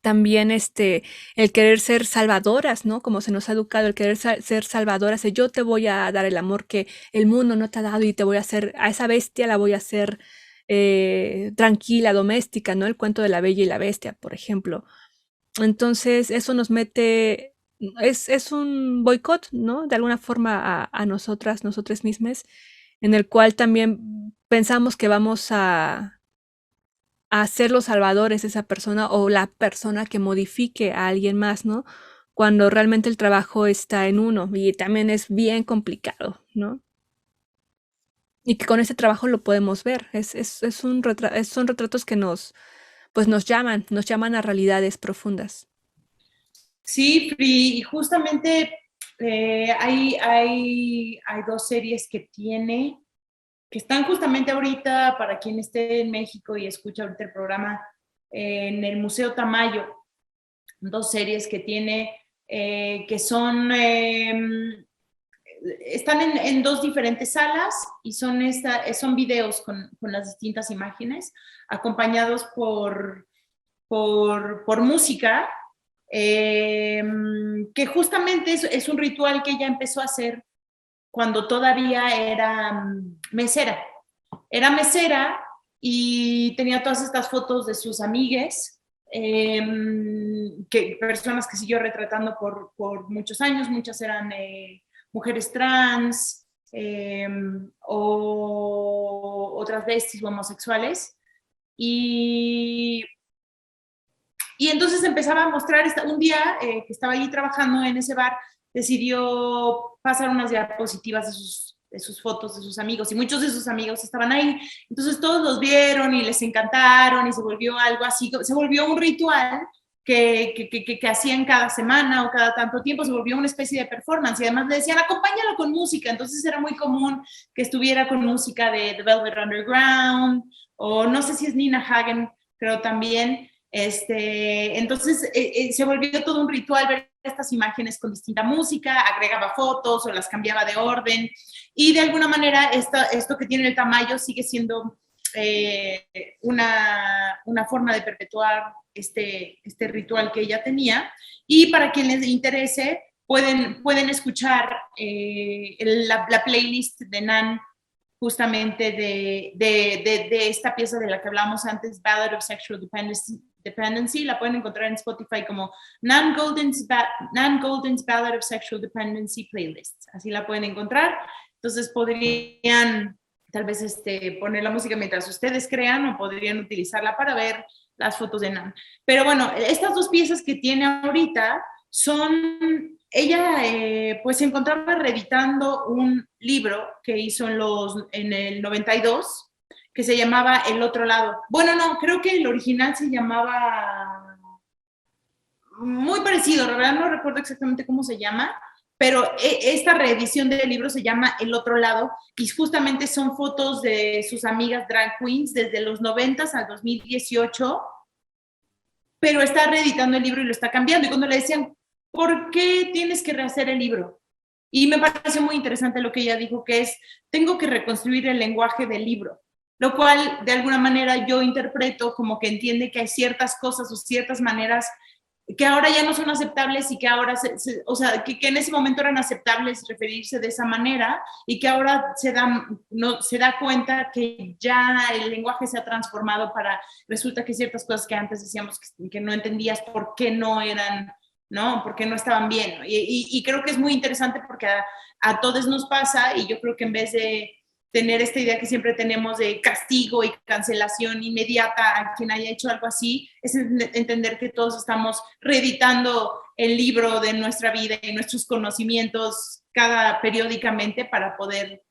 También el querer ser salvadoras, ¿no? Como se nos ha educado, el querer ser salvadoras, de yo te voy a dar el amor que el mundo no te ha dado y te voy a hacer, a esa bestia la voy a hacer tranquila, doméstica, ¿no? El cuento de la Bella y la Bestia, por ejemplo. Entonces, eso nos mete, es un boicot, ¿no? De alguna forma a nosotras mismas, en el cual también pensamos que vamos a ser los salvadores de esa persona o la persona que modifique a alguien más, ¿no? Cuando realmente el trabajo está en uno y también es bien complicado, ¿no? Y que con ese trabajo lo podemos ver. Son retratos que pues nos llaman a realidades profundas. Sí, Free, y justamente hay dos series que están justamente ahorita, para quien esté en México y escucha ahorita el programa, en el Museo Tamayo. Dos series que tiene, que están en dos diferentes salas y son videos con las distintas imágenes, acompañados por música, que justamente es un ritual que ella empezó a hacer cuando todavía era mesera. Era mesera y tenía todas estas fotos de sus amigues, personas que siguió retratando por muchos años. Muchas eran mujeres trans, o transvestis o homosexuales. Y entonces empezaba a mostrar, un día que estaba allí trabajando en ese bar, decidió pasar unas diapositivas de sus fotos de sus amigos, y muchos de sus amigos estaban ahí. Entonces todos los vieron y les encantaron, y se volvió algo así, se volvió un ritual que hacían cada semana o cada tanto tiempo, se volvió una especie de performance, y además le decían, acompáñalo con música. Entonces era muy común que estuviera con música de The Velvet Underground, o no sé si es Nina Hagen, creo también. Entonces se volvió todo un ritual ver estas imágenes con distinta música, agregaba fotos o las cambiaba de orden, y de alguna manera esto que tiene el Tamayo sigue siendo una forma de perpetuar este ritual que ella tenía. Y para quien les interese, pueden escuchar la playlist de Nan, justamente de esta pieza de la que hablamos antes, Ballad of Sexual Dependency. La pueden encontrar en Spotify como Nan Golden's Ballad of Sexual Dependency Playlist. Así la pueden encontrar. Entonces podrían tal vez poner la música mientras ustedes crean, o podrían utilizarla para ver las fotos de Nan. Pero bueno, estas dos piezas que tiene ahorita son... Ella pues se encontraba reeditando un libro que hizo en el 92, que se llamaba El Otro Lado. Bueno, no, creo que el original se llamaba muy parecido, la verdad no recuerdo exactamente cómo se llama, pero esta reedición del libro se llama El Otro Lado, y justamente son fotos de sus amigas drag queens desde los 90 al 2018, pero está reeditando el libro y lo está cambiando. Y cuando le decían, ¿por qué tienes que rehacer el libro? Y me pareció muy interesante lo que ella dijo, que es, tengo que reconstruir el lenguaje del libro, lo cual de alguna manera yo interpreto como que entiende que hay ciertas cosas o ciertas maneras que ahora ya no son aceptables, y que ahora, o sea, que en ese momento eran aceptables referirse de esa manera, y que ahora se da cuenta que ya el lenguaje se ha transformado para, resulta que ciertas cosas que antes decíamos que no entendías por qué no eran, ¿no? Porque no estaban bien, ¿no? Y creo que es muy interesante porque a todos nos pasa, y yo creo que en vez de tener esta idea que siempre tenemos de castigo y cancelación inmediata a quien haya hecho algo así, es entender que todos estamos reeditando el libro de nuestra vida y nuestros conocimientos periódicamente para poder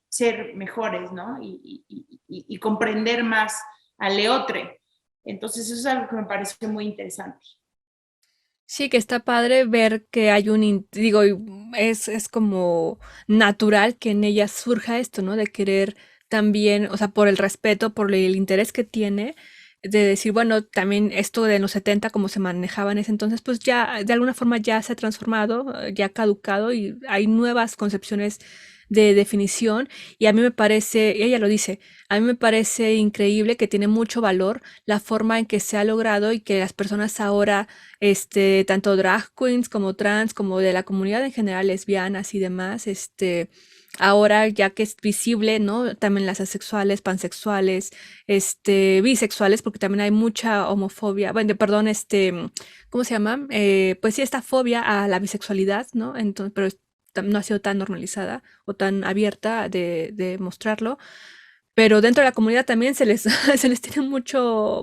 ser mejores, ¿no? Y comprender más al leotre. Entonces eso es algo que me parece muy interesante. Sí, que está padre ver que hay digo, es como natural que en ella surja esto, ¿no? De querer también, o sea, por el respeto, por el interés que tiene, de decir, bueno, también esto de los 70, como se manejaba en ese entonces, pues ya de alguna forma ya se ha transformado, ya ha caducado, y hay nuevas concepciones de definición. Y a mí me parece, ella lo dice, a mí me parece increíble, que tiene mucho valor la forma en que se ha logrado, y que las personas ahora, tanto drag queens como trans, como de la comunidad en general, lesbianas y demás, ahora ya que es visible, ¿no? También las asexuales, pansexuales, bisexuales, porque también hay mucha homofobia, bueno, perdón, ¿cómo se llama? Pues sí, esta fobia a la bisexualidad, ¿no? Entonces, pero no ha sido tan normalizada o tan abierta de mostrarlo. Pero dentro de la comunidad también se les tiene mucho,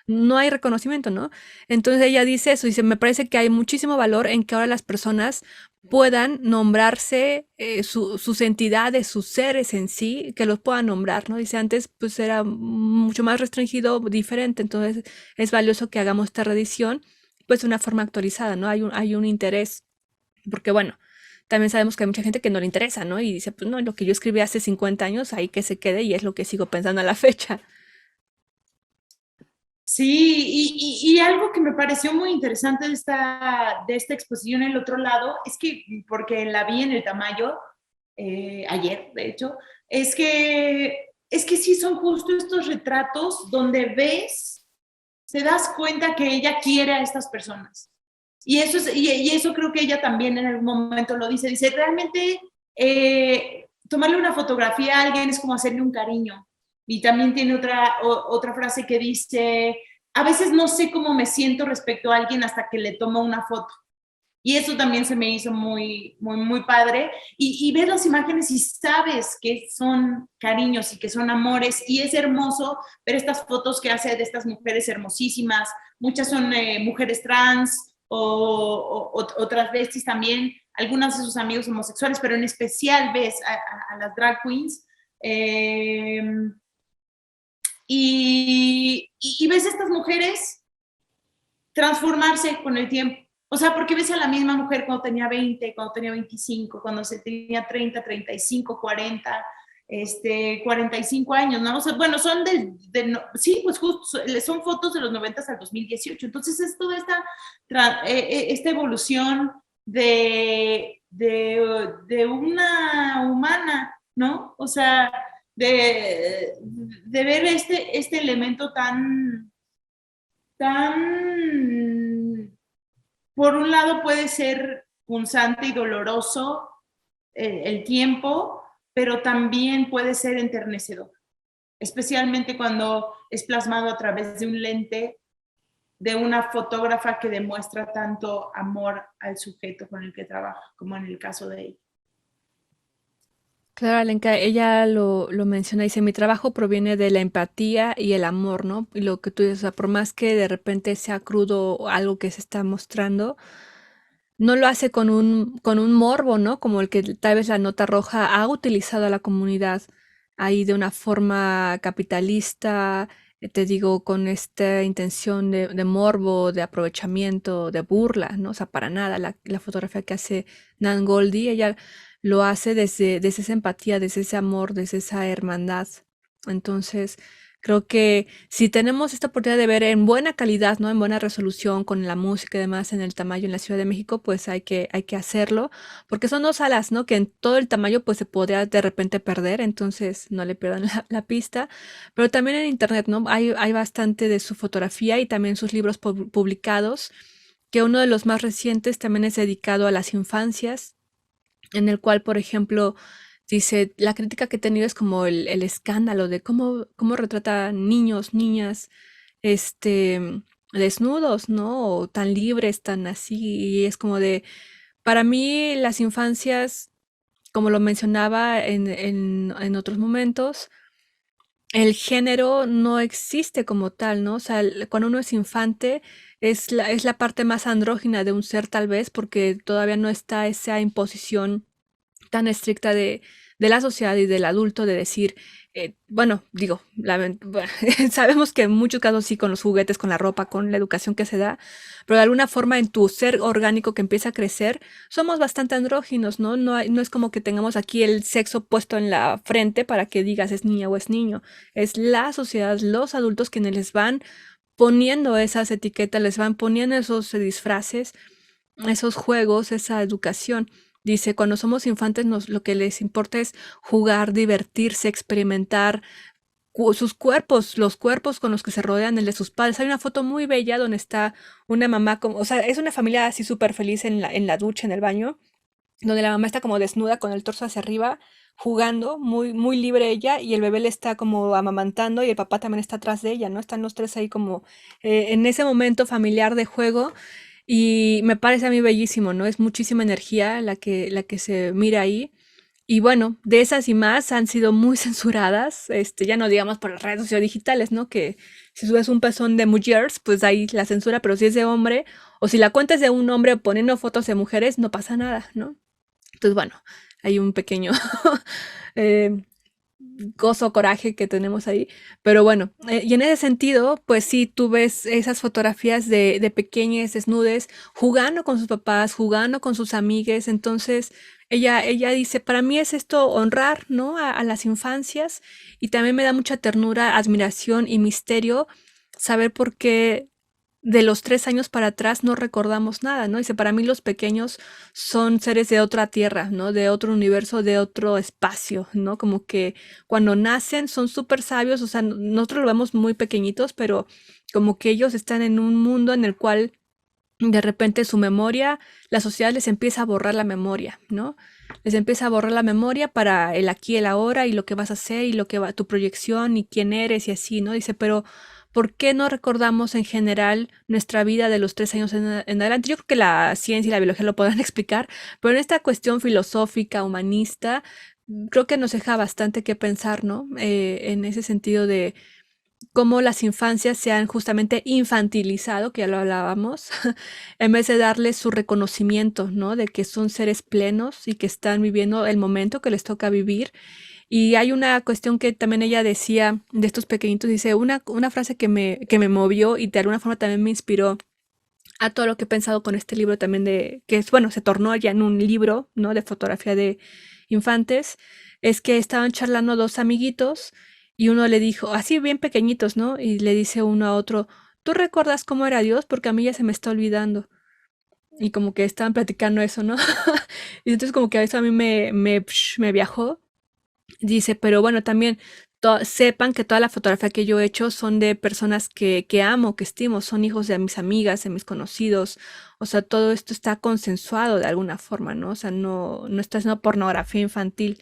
no hay reconocimiento, ¿no? Entonces ella dice eso, dice, me parece que hay muchísimo valor en que ahora las personas puedan nombrarse sus entidades, sus seres en sí, que los puedan nombrar, ¿no? Dice, antes pues era mucho más restringido, diferente, entonces es valioso que hagamos esta reedición, pues de una forma actualizada, ¿no? Hay un interés, porque bueno, también sabemos que hay mucha gente que no le interesa, ¿no? Y dice, pues no, lo que yo escribí hace 50 años, ahí que se quede, y es lo que sigo pensando a la fecha. Sí, y algo que me pareció muy interesante de esta exposición El Otro Lado, es que, porque la vi en el Tamayo ayer, de hecho, es que sí son justo estos retratos donde te das cuenta que ella quiere a estas personas. Y eso creo que ella también en algún momento lo dice, realmente tomarle una fotografía a alguien es como hacerle un cariño. Y también tiene otra frase que dice, a veces no sé cómo me siento respecto a alguien hasta que le tomo una foto. Y eso también se me hizo muy, muy, muy padre. Y ves las imágenes y sabes que son cariños y que son amores. Y es hermoso ver estas fotos que hace de estas mujeres hermosísimas. Muchas son mujeres trans o transvestis también. Algunas de sus amigos homosexuales, pero en especial ves a las drag queens. Y ves a estas mujeres transformarse con el tiempo. O sea, porque ves a la misma mujer cuando tenía 20, cuando tenía 25, cuando se tenía 30, 35, 40, 45 años, ¿no? O sea, bueno, son sí, pues justo, son fotos de los 90 al 2018. Entonces es toda esta evolución de una humana, ¿no? O sea, de ver este elemento tan, por un lado puede ser punzante y doloroso el tiempo, pero también puede ser enternecedor, especialmente cuando es plasmado a través de un lente de una fotógrafa que demuestra tanto amor al sujeto con el que trabaja, como en el caso de ella. Claro, Alenka, ella lo menciona, dice, mi trabajo proviene de la empatía y el amor, ¿no? Y lo que tú dices, o sea, por más que de repente sea crudo algo que se está mostrando, no lo hace con un morbo, ¿no? Como el que tal vez la Nota Roja ha utilizado a la comunidad ahí de una forma capitalista, te digo, con esta intención de morbo, de aprovechamiento, de burla, ¿no? O sea, para nada. La fotografía que hace Nan Goldie, ella lo hace desde esa empatía, desde ese amor, desde esa hermandad. Entonces, creo que si tenemos esta oportunidad de ver en buena calidad, ¿no? En buena resolución, con la música y demás en el Tamayo en la Ciudad de México, pues hay que hacerlo, porque son dos salas, ¿no? Que en todo el Tamayo pues se podría de repente perder, entonces no le pierdan la pista. Pero también en internet, ¿no? Hay bastante de su fotografía y también sus libros publicados, que uno de los más recientes también es dedicado a las infancias, en el cual, por ejemplo, dice, la crítica que he tenido es como el escándalo de cómo retrata niños, niñas, desnudos, ¿no? O tan libres, tan así, y es como de, para mí las infancias, como lo mencionaba en otros momentos, el género no existe como tal, ¿no? O sea, cuando uno es infante es la parte más andrógina de un ser tal vez, porque todavía no está esa imposición tan estricta de la sociedad y del adulto de decir, bueno, digo, bueno, sabemos que en muchos casos sí, con los juguetes, con la ropa, con la educación que se da, pero de alguna forma en tu ser orgánico que empieza a crecer, somos bastante andróginos, ¿no? No es como que tengamos aquí el sexo puesto en la frente para que digas es niña o es niño. Es la sociedad, los adultos quienes les van poniendo esas etiquetas, les van poniendo esos disfraces, esos juegos, esa educación. Dice, cuando somos infantes lo que les importa es jugar, divertirse, experimentar sus cuerpos, los cuerpos con los que se rodean, el de sus padres. Hay una foto muy bella donde está una mamá, como, o sea, es una familia así súper feliz en la ducha, en el baño, donde la mamá está como desnuda con el torso hacia arriba, jugando, muy, muy libre ella, y el bebé le está como amamantando y el papá también está atrás de ella, ¿no? Están los tres ahí como en ese momento familiar de juego. Y me parece a mí bellísimo, ¿no? Es muchísima energía la que se mira ahí. Y bueno, de esas y más han sido muy censuradas, ya no digamos por las redes sociales digitales, ¿no? Que si subes un pezón de mujeres, pues ahí la censura, pero si es de hombre, o si la cuenta es de un hombre poniendo fotos de mujeres, no pasa nada, ¿no? Entonces, bueno, hay un pequeño eh, gozo, coraje que tenemos ahí. Pero bueno, y en ese sentido, pues sí, tú ves esas fotografías de pequeñas desnudes jugando con sus papás, jugando con sus amigues. Entonces, ella dice, para mí es esto honrar, ¿no? A las infancias y también me da mucha ternura, admiración y misterio saber por qué de los 3 años para atrás no recordamos nada, ¿no? Dice, para mí los pequeños son seres de otra tierra, ¿no? De otro universo, de otro espacio, ¿no? Como que cuando nacen son súper sabios, o sea, nosotros lo vemos muy pequeñitos, pero como que ellos están en un mundo en el cual de repente su memoria, la sociedad les empieza a borrar la memoria, ¿no? Les empieza a borrar la memoria para el aquí, el ahora y lo que vas a hacer y lo que va, tu proyección y quién eres y así, ¿no? Dice, pero ¿por qué no recordamos en general nuestra vida de los 3 años en adelante? Yo creo que la ciencia y la biología lo podrán explicar, pero en esta cuestión filosófica, humanista, creo que nos deja bastante que pensar, ¿no? En ese sentido de cómo las infancias se han justamente infantilizado, que ya lo hablábamos, en vez de darles su reconocimiento, ¿no? De que son seres plenos y que están viviendo el momento que les toca vivir. Y hay una cuestión que también ella decía de estos pequeñitos, dice una frase que me movió y de alguna forma también me inspiró a todo lo que he pensado con este libro también que es, bueno, se tornó ya en un libro, ¿no? De fotografía de infantes, es que estaban charlando dos amiguitos y uno le dijo, así bien pequeñitos, ¿no? Y le dice uno a otro, ¿tú recuerdas cómo era Dios? Porque a mí ya se me está olvidando. Y como que estaban platicando eso, ¿no? Y entonces como que a eso a mí me viajó. Dice, pero bueno, también sepan que toda la fotografía que yo he hecho son de personas que amo, que estimo, son hijos de mis amigas, de mis conocidos. O sea, todo esto está consensuado de alguna forma, ¿no? O sea, no está haciendo pornografía infantil,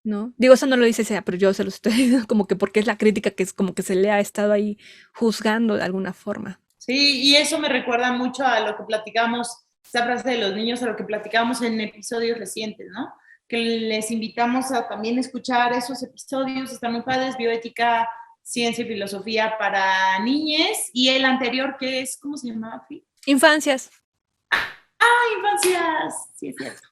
¿no? Digo, eso no lo dice ella, pero yo se lo estoy diciendo como que porque es la crítica que es como que se le ha estado ahí juzgando de alguna forma. Sí, y eso me recuerda mucho a lo que platicamos, esta frase de los niños, a lo que platicamos en episodios recientes, ¿no? Que les invitamos a también escuchar esos episodios, están muy padres, bioética, ciencia y filosofía para niñes, y el anterior que es, ¿cómo se llamaba? Infancias. Infancias, sí es cierto,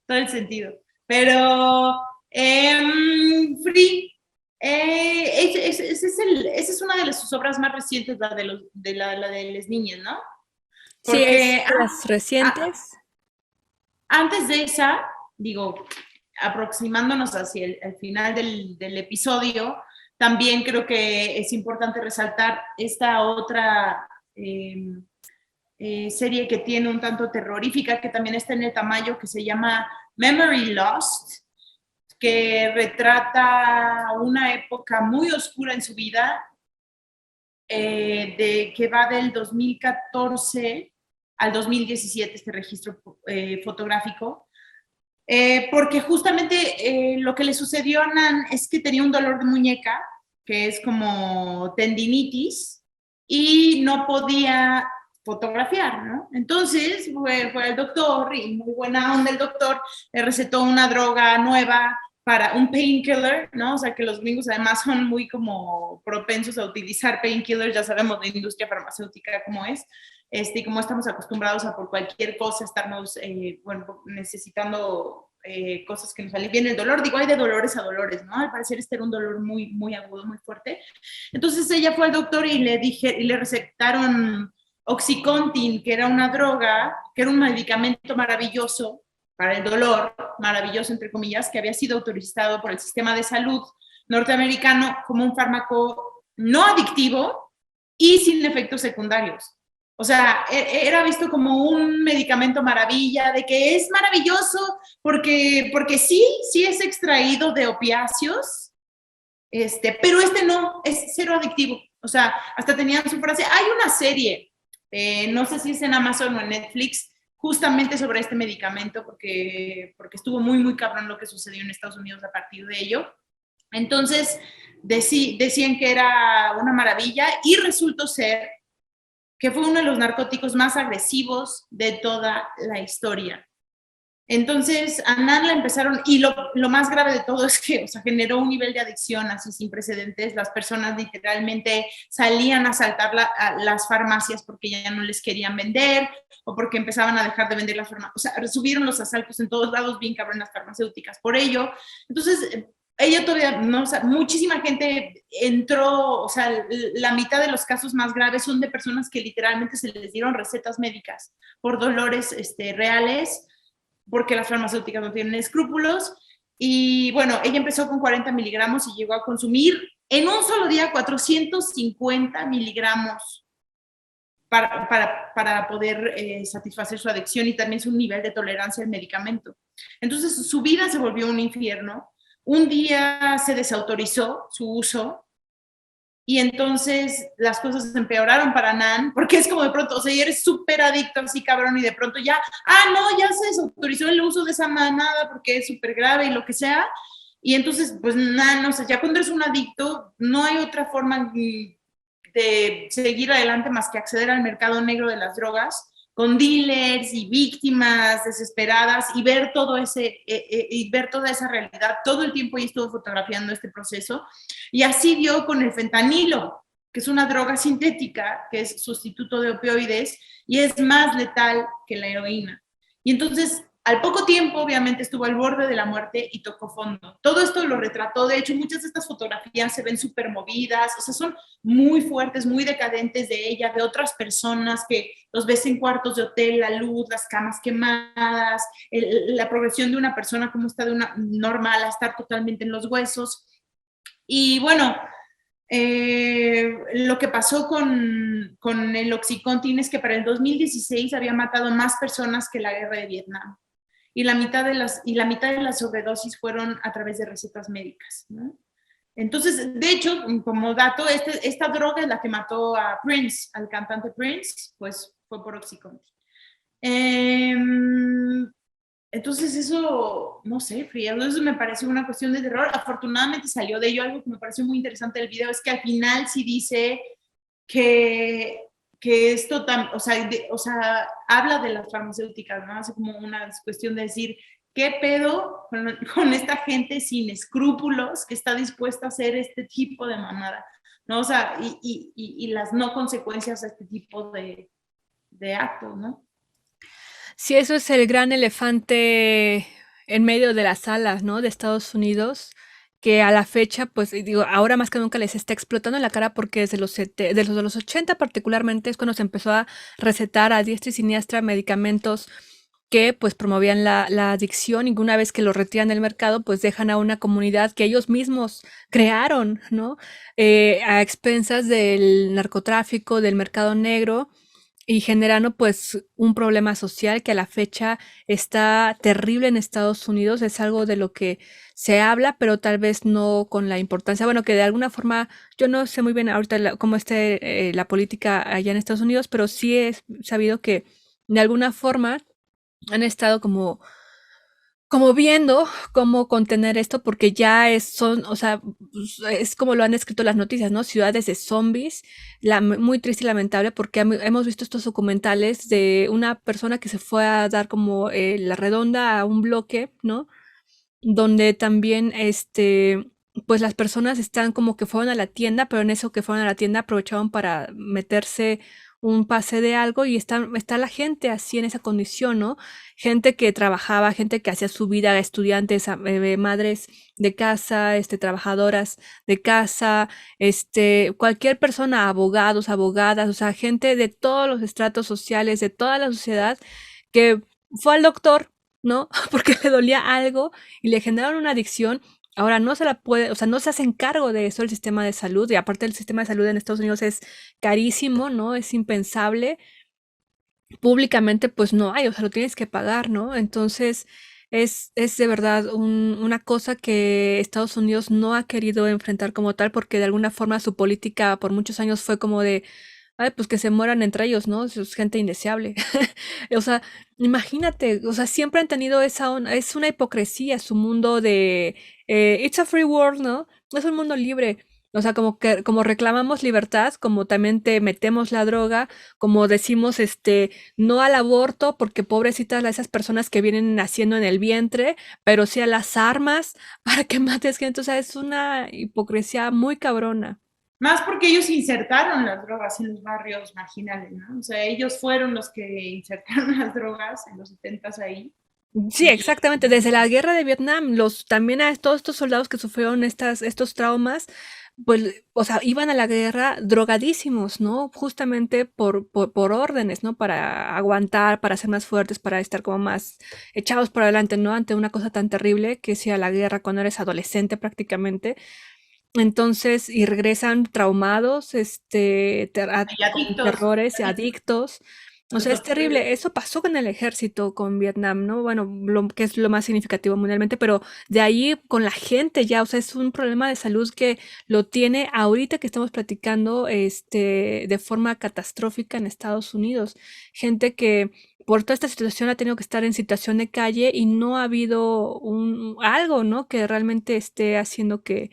todo el sentido, pero Free, esa es una de sus obras más recientes, la de las niñas, ¿no? Sí, es Porque de las recientes. antes de esa, digo, aproximándonos hacia el final del episodio, también creo que es importante resaltar esta otra serie que tiene un tanto terrorífica, que también está en el Tamayo, que se llama Memory Lost, que retrata una época muy oscura en su vida, que va del 2014 al 2017, este registro fotográfico, porque justamente lo que le sucedió a Nan es que tenía un dolor de muñeca, que es como tendinitis, y no podía fotografiar, ¿no? Entonces fue al doctor, y muy buena onda el doctor, le recetó una droga nueva para un painkiller, ¿no? O sea, que los gringos además son muy como propensos a utilizar painkillers, ya sabemos de industria farmacéutica cómo es, y como estamos acostumbrados a por cualquier cosa estarnos, bueno, necesitando cosas que nos alivien el dolor. Digo, hay de dolores a dolores, ¿no? Al parecer este era un dolor muy, muy agudo, muy fuerte. Entonces ella fue al doctor y le recetaron Oxycontin, que era una droga, que era un medicamento maravilloso para el dolor, maravilloso entre comillas, que había sido autorizado por el sistema de salud norteamericano como un fármaco no adictivo y sin efectos secundarios. O sea, era visto como un medicamento maravilla, de que es maravilloso porque sí es extraído de opiáceos, pero no, es cero adictivo. O sea, hasta tenían su frase. Hay una serie, no sé si es en Amazon o en Netflix, justamente sobre este medicamento, porque estuvo muy, muy cabrón lo que sucedió en Estados Unidos a partir de ello. Entonces, decían que era una maravilla y resultó ser que fue uno de los narcóticos más agresivos de toda la historia. Entonces, a Nan la empezaron, y lo más grave de todo es que, o sea, generó un nivel de adicción así sin precedentes. Las personas literalmente salían a asaltar las farmacias porque ya no les querían vender o porque empezaban a dejar de vender las farmacias. O sea, subieron los asaltos en todos lados, bien cabrón las farmacéuticas por ello. Entonces, ella todavía, no, o sea, muchísima gente entró, o sea, la mitad de los casos más graves son de personas que literalmente se les dieron recetas médicas por dolores reales, porque las farmacéuticas no tienen escrúpulos. Y bueno, ella empezó con 40 miligramos y llegó a consumir en un solo día 450 miligramos para poder satisfacer su adicción y también su nivel de tolerancia al medicamento. Entonces su vida se volvió un infierno. Un día se desautorizó su uso y entonces las cosas empeoraron para Nan, porque es como de pronto, o sea, eres súper adicto así, cabrón, y de pronto ya, no, ya se desautorizó el uso de esa manada porque es súper grave y lo que sea. Y entonces, pues Nan, o sea, ya cuando eres un adicto, no hay otra forma de seguir adelante más que acceder al mercado negro de las drogas, con dealers y víctimas desesperadas, y ver todo y ver toda esa realidad. Todo el tiempo ella estuvo fotografiando este proceso, y así dio con el fentanilo, que es una droga sintética, que es sustituto de opioides, y es más letal que la heroína. Y entonces, al poco tiempo, obviamente, estuvo al borde de la muerte y tocó fondo. Todo esto lo retrató. De hecho, muchas de estas fotografías se ven súper movidas, o sea, son muy fuertes, muy decadentes de ella, de otras personas que los ves en cuartos de hotel, la luz, las camas quemadas, la progresión de una persona como está de una normal a estar totalmente en los huesos. Y bueno, lo que pasó con el Oxycontin es que para el 2016 había matado más personas que la guerra de Vietnam. Y la mitad de las sobredosis fueron a través de recetas médicas, ¿no? Entonces, de hecho, como dato, esta droga es la que mató a Prince, al cantante Prince, pues fue por Oxycontin. Entonces eso, no sé, Fría, eso me pareció una cuestión de terror. Afortunadamente salió de ello. Algo que me pareció muy interesante del video es que al final sí dice que esto, o sea, habla de las farmacéuticas, ¿no? Hace como una cuestión de decir, ¿qué pedo con esta gente sin escrúpulos que está dispuesta a hacer este tipo de mamada? ¿No? O sea, y las no consecuencias de este tipo de actos, ¿no? Sí, eso es el gran elefante en medio de las salas, ¿no? De Estados Unidos, que a la fecha, pues digo, ahora más que nunca les está explotando en la cara porque desde de los 80 particularmente es cuando se empezó a recetar a diestra y siniestra medicamentos que pues promovían la adicción, y una vez que lo retiran del mercado, pues dejan a una comunidad que ellos mismos crearon, ¿no? A expensas del narcotráfico, del mercado negro, y generando pues un problema social que a la fecha está terrible en Estados Unidos. Es algo de lo que se habla, pero tal vez no con la importancia, bueno, que de alguna forma, yo no sé muy bien ahorita cómo esté la política allá en Estados Unidos, pero sí he sabido que de alguna forma han estado como viendo cómo contener esto, porque ya o sea, es como lo han escrito las noticias, ¿no? Ciudades de zombies, muy triste y lamentable, porque hemos visto estos documentales de una persona que se fue a dar como la redonda a un bloque, ¿no? Donde también, pues las personas están como que fueron a la tienda, pero en eso que fueron a la tienda aprovecharon para meterse un pase de algo, y está la gente así en esa condición, ¿no? Gente que trabajaba, gente que hacía su vida, estudiantes, madres de casa, trabajadoras de casa, cualquier persona, abogados, abogadas, o sea, gente de todos los estratos sociales, de toda la sociedad, que fue al doctor, ¿no? Porque le dolía algo y le generaron una adicción. Ahora no se la puede, o sea, no se hacen cargo de eso el sistema de salud, y aparte el sistema de salud en Estados Unidos es carísimo, ¿no? Es impensable. Públicamente, pues no hay, o sea, lo tienes que pagar, ¿no? Entonces, es de verdad una cosa que Estados Unidos no ha querido enfrentar como tal, porque de alguna forma su política por muchos años fue como de, ay, pues que se mueran entre ellos, ¿no? Es gente indeseable. O sea, imagínate, o sea, siempre han tenido es una hipocresía su mundo de it's a free world, ¿no? Es un mundo libre. O sea, como reclamamos libertad, como también te metemos la droga, como decimos no al aborto, porque pobrecitas esas personas que vienen naciendo en el vientre, pero sí a las armas para que mates gente. O sea, es una hipocresía muy cabrona. Más porque ellos insertaron las drogas en los barrios marginales, ¿no? O sea, ellos fueron los que insertaron las drogas en los 70s ahí. Sí, exactamente. Desde la guerra de Vietnam, también a todos estos soldados que sufrieron estos traumas, pues, o sea, iban a la guerra drogadísimos, ¿no? Justamente por órdenes, ¿no? Para aguantar, para ser más fuertes, para estar como más echados por adelante, ¿no? Ante una cosa tan terrible que es ir a la guerra cuando eres adolescente prácticamente. Entonces, y regresan traumados, Y con adictos. terrores, adictos. O sea, es terrible. Eso pasó con el ejército, con Vietnam, ¿no? Bueno, lo que es lo más significativo mundialmente, pero de ahí con la gente ya, o sea, es un problema de salud que lo tiene ahorita que estamos platicando, de forma catastrófica en Estados Unidos. Gente que por toda esta situación ha tenido que estar en situación de calle, y no ha habido algo, ¿no? Que realmente esté haciendo que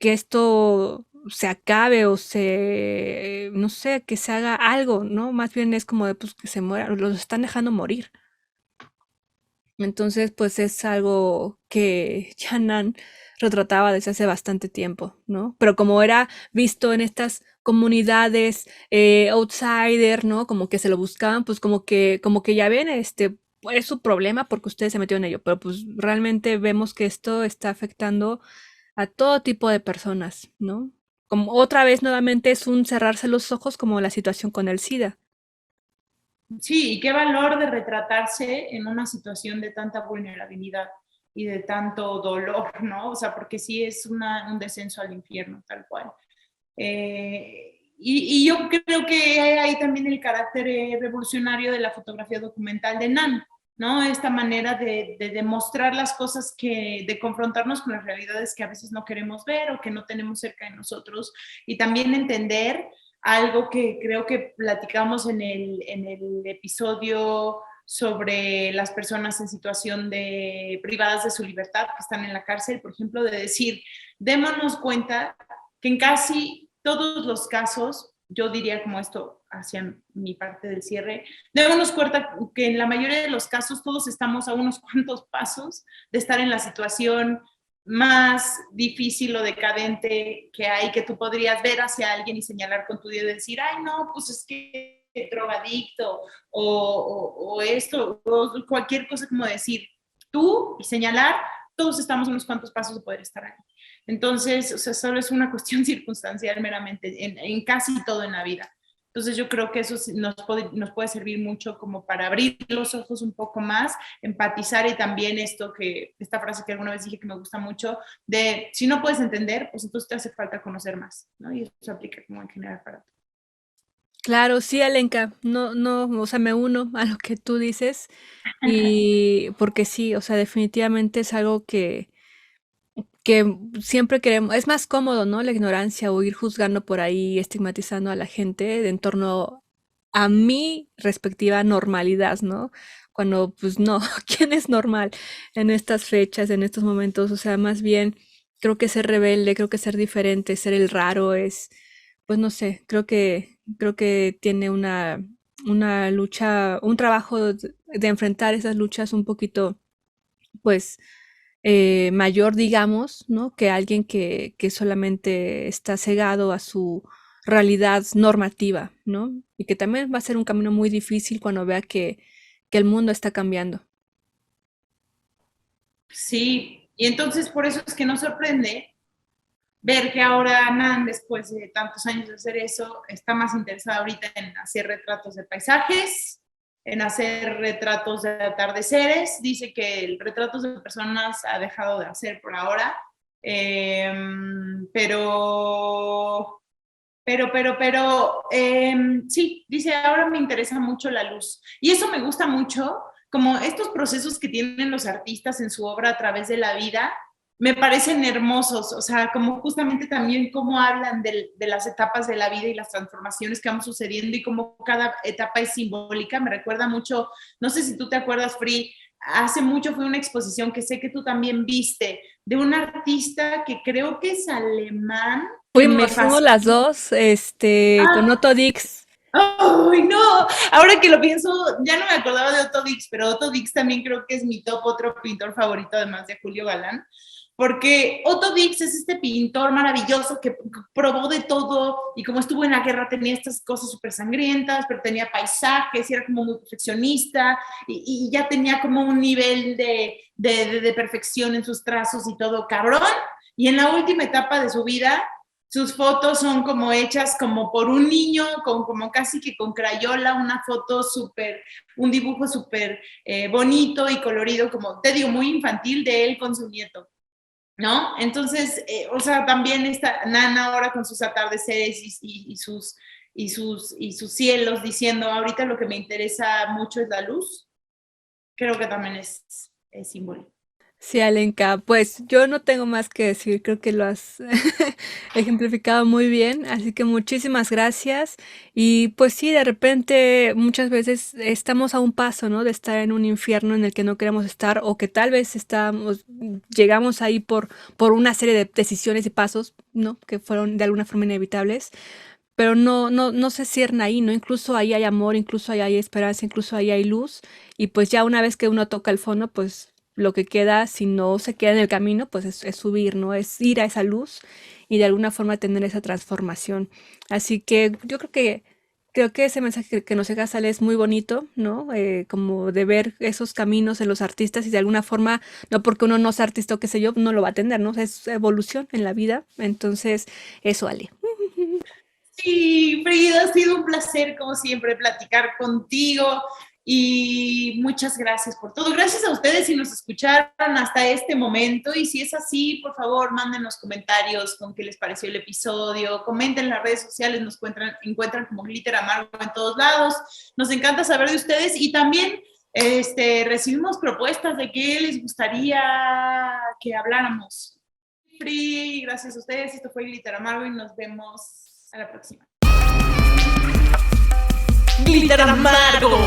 esto se acabe o se, no sé, que se haga algo, ¿no? Más bien es como de, pues, que se muera, los están dejando morir. Entonces, pues es algo que Yan'an retrataba desde hace bastante tiempo, ¿no? Pero como era visto en estas comunidades outsider, ¿no? Como que se lo buscaban, pues como que ya ven, pues, es su problema porque ustedes se metieron en ello, pero pues realmente vemos que esto está afectando a todo tipo de personas, ¿no? Como otra vez nuevamente es un cerrarse los ojos como la situación con el SIDA. Sí, y qué valor de retratarse en una situación de tanta vulnerabilidad y de tanto dolor, ¿no? O sea, porque sí es un descenso al infierno, tal cual. Y yo creo que hay ahí también el carácter revolucionario de la fotografía documental de Nan, ¿no? Esta manera de demostrar las cosas de confrontarnos con las realidades que a veces no queremos ver o que no tenemos cerca de nosotros, y también entender algo que creo que platicamos en el episodio sobre las personas en situación de privadas de su libertad que están en la cárcel, por ejemplo, de decir, démonos cuenta que en casi todos los casos, yo diría como esto hacia mi parte del cierre, démonos cuenta que en la mayoría de los casos todos estamos a unos cuantos pasos de estar en la situación más difícil o decadente que hay, que tú podrías ver hacia alguien y señalar con tu dedo y decir, ay, no, pues es que drogadicto o esto, o cualquier cosa como decir, tú y señalar, todos estamos unos cuantos pasos de poder estar ahí. Entonces, o sea, solo es una cuestión circunstancial meramente en casi todo en la vida. Entonces yo creo que eso nos puede servir mucho como para abrir los ojos un poco más, empatizar, y también esta frase que alguna vez dije que me gusta mucho, de si no puedes entender, pues entonces te hace falta conocer más, ¿no? Y eso se aplica como en general para todo. Claro, sí, Alenka, no, o sea, me uno a lo que tú dices y porque sí, o sea, definitivamente es algo que siempre queremos, es más cómodo, ¿no? La ignorancia o ir juzgando por ahí, estigmatizando a la gente de en torno a mi respectiva normalidad, ¿no? Cuando, pues no, ¿quién es normal en estas fechas, en estos momentos? O sea, más bien, creo que ser rebelde, creo que ser diferente, ser el raro es, pues no sé, creo que tiene una lucha, un trabajo de enfrentar esas luchas un poquito, pues, mayor, digamos, ¿no? Que alguien que solamente está cegado a su realidad normativa, ¿no? Y que también va a ser un camino muy difícil cuando vea que el mundo está cambiando. Sí, y entonces por eso es que nos sorprende ver que ahora Nan, después de tantos años de hacer eso, está más interesada ahorita en hacer retratos de paisajes, en hacer retratos de atardeceres. Dice que el retratos de personas ha dejado de hacer por ahora, eh, pero, sí, dice, ahora me interesa mucho la luz. Y eso me gusta mucho, como estos procesos que tienen los artistas en su obra a través de la vida, me parecen hermosos, o sea, como justamente también cómo hablan de las etapas de la vida y las transformaciones que van sucediendo y cómo cada etapa es simbólica. Me recuerda mucho, no sé si tú te acuerdas, Free, hace mucho fue una exposición que sé que tú también viste, de un artista que creo que es alemán, que me Fuimos fascina. las dos, con Otto Dix. ¡Ay, no! Ahora que lo pienso, ya no me acordaba de Otto Dix, pero Otto Dix también creo que es mi top, otro pintor favorito, además de Julio Galán, porque Otto Dix es este pintor maravilloso que probó de todo, y como estuvo en la guerra tenía estas cosas súper sangrientas, pero tenía paisajes y era como muy perfeccionista, y ya tenía como un nivel de perfección en sus trazos y todo cabrón, y en la última etapa de su vida sus fotos son como hechas como por un niño, como casi que con crayola, una foto súper, un dibujo súper bonito y colorido, como te digo, muy infantil de él con su nieto, ¿no? Entonces, o sea, también está Nana ahora con sus atardeceres y sus cielos diciendo, ahorita lo que me interesa mucho es la luz, creo que también es simbólico. Sí, Alenka, pues yo no tengo más que decir, creo que lo has ejemplificado muy bien, así que muchísimas gracias. Y pues sí, de repente muchas veces estamos a un paso, ¿no? De estar en un infierno en el que no queremos estar o que tal vez llegamos ahí por una serie de decisiones y pasos, ¿no? Que fueron de alguna forma inevitables, pero no se cierra ahí, ¿no? Incluso ahí hay amor, incluso ahí hay esperanza, incluso ahí hay luz, y pues ya una vez que uno toca el fondo, pues lo que queda, si no se queda en el camino, pues es subir, ¿no? Es ir a esa luz y de alguna forma tener esa transformación. Así que yo creo que ese mensaje que nos deja Sale es muy bonito, ¿no? Como de ver esos caminos en los artistas y de alguna forma, no porque uno no sea artista o qué sé yo, no lo va a tener, ¿no? Es evolución en la vida. Entonces, eso, Ale. Sí, Frida, ha sido un placer, como siempre, platicar contigo y muchas gracias por todo. Gracias a ustedes si nos escucharon hasta este momento y si es así, por favor, mándenos comentarios con qué les pareció el episodio, comenten en las redes sociales, nos encuentran como Glitter Amargo en todos lados. Nos encanta saber de ustedes y también recibimos propuestas de qué les gustaría que habláramos. Free, gracias a ustedes. Esto fue Glitter Amargo y nos vemos a la próxima. Glitter Amargo.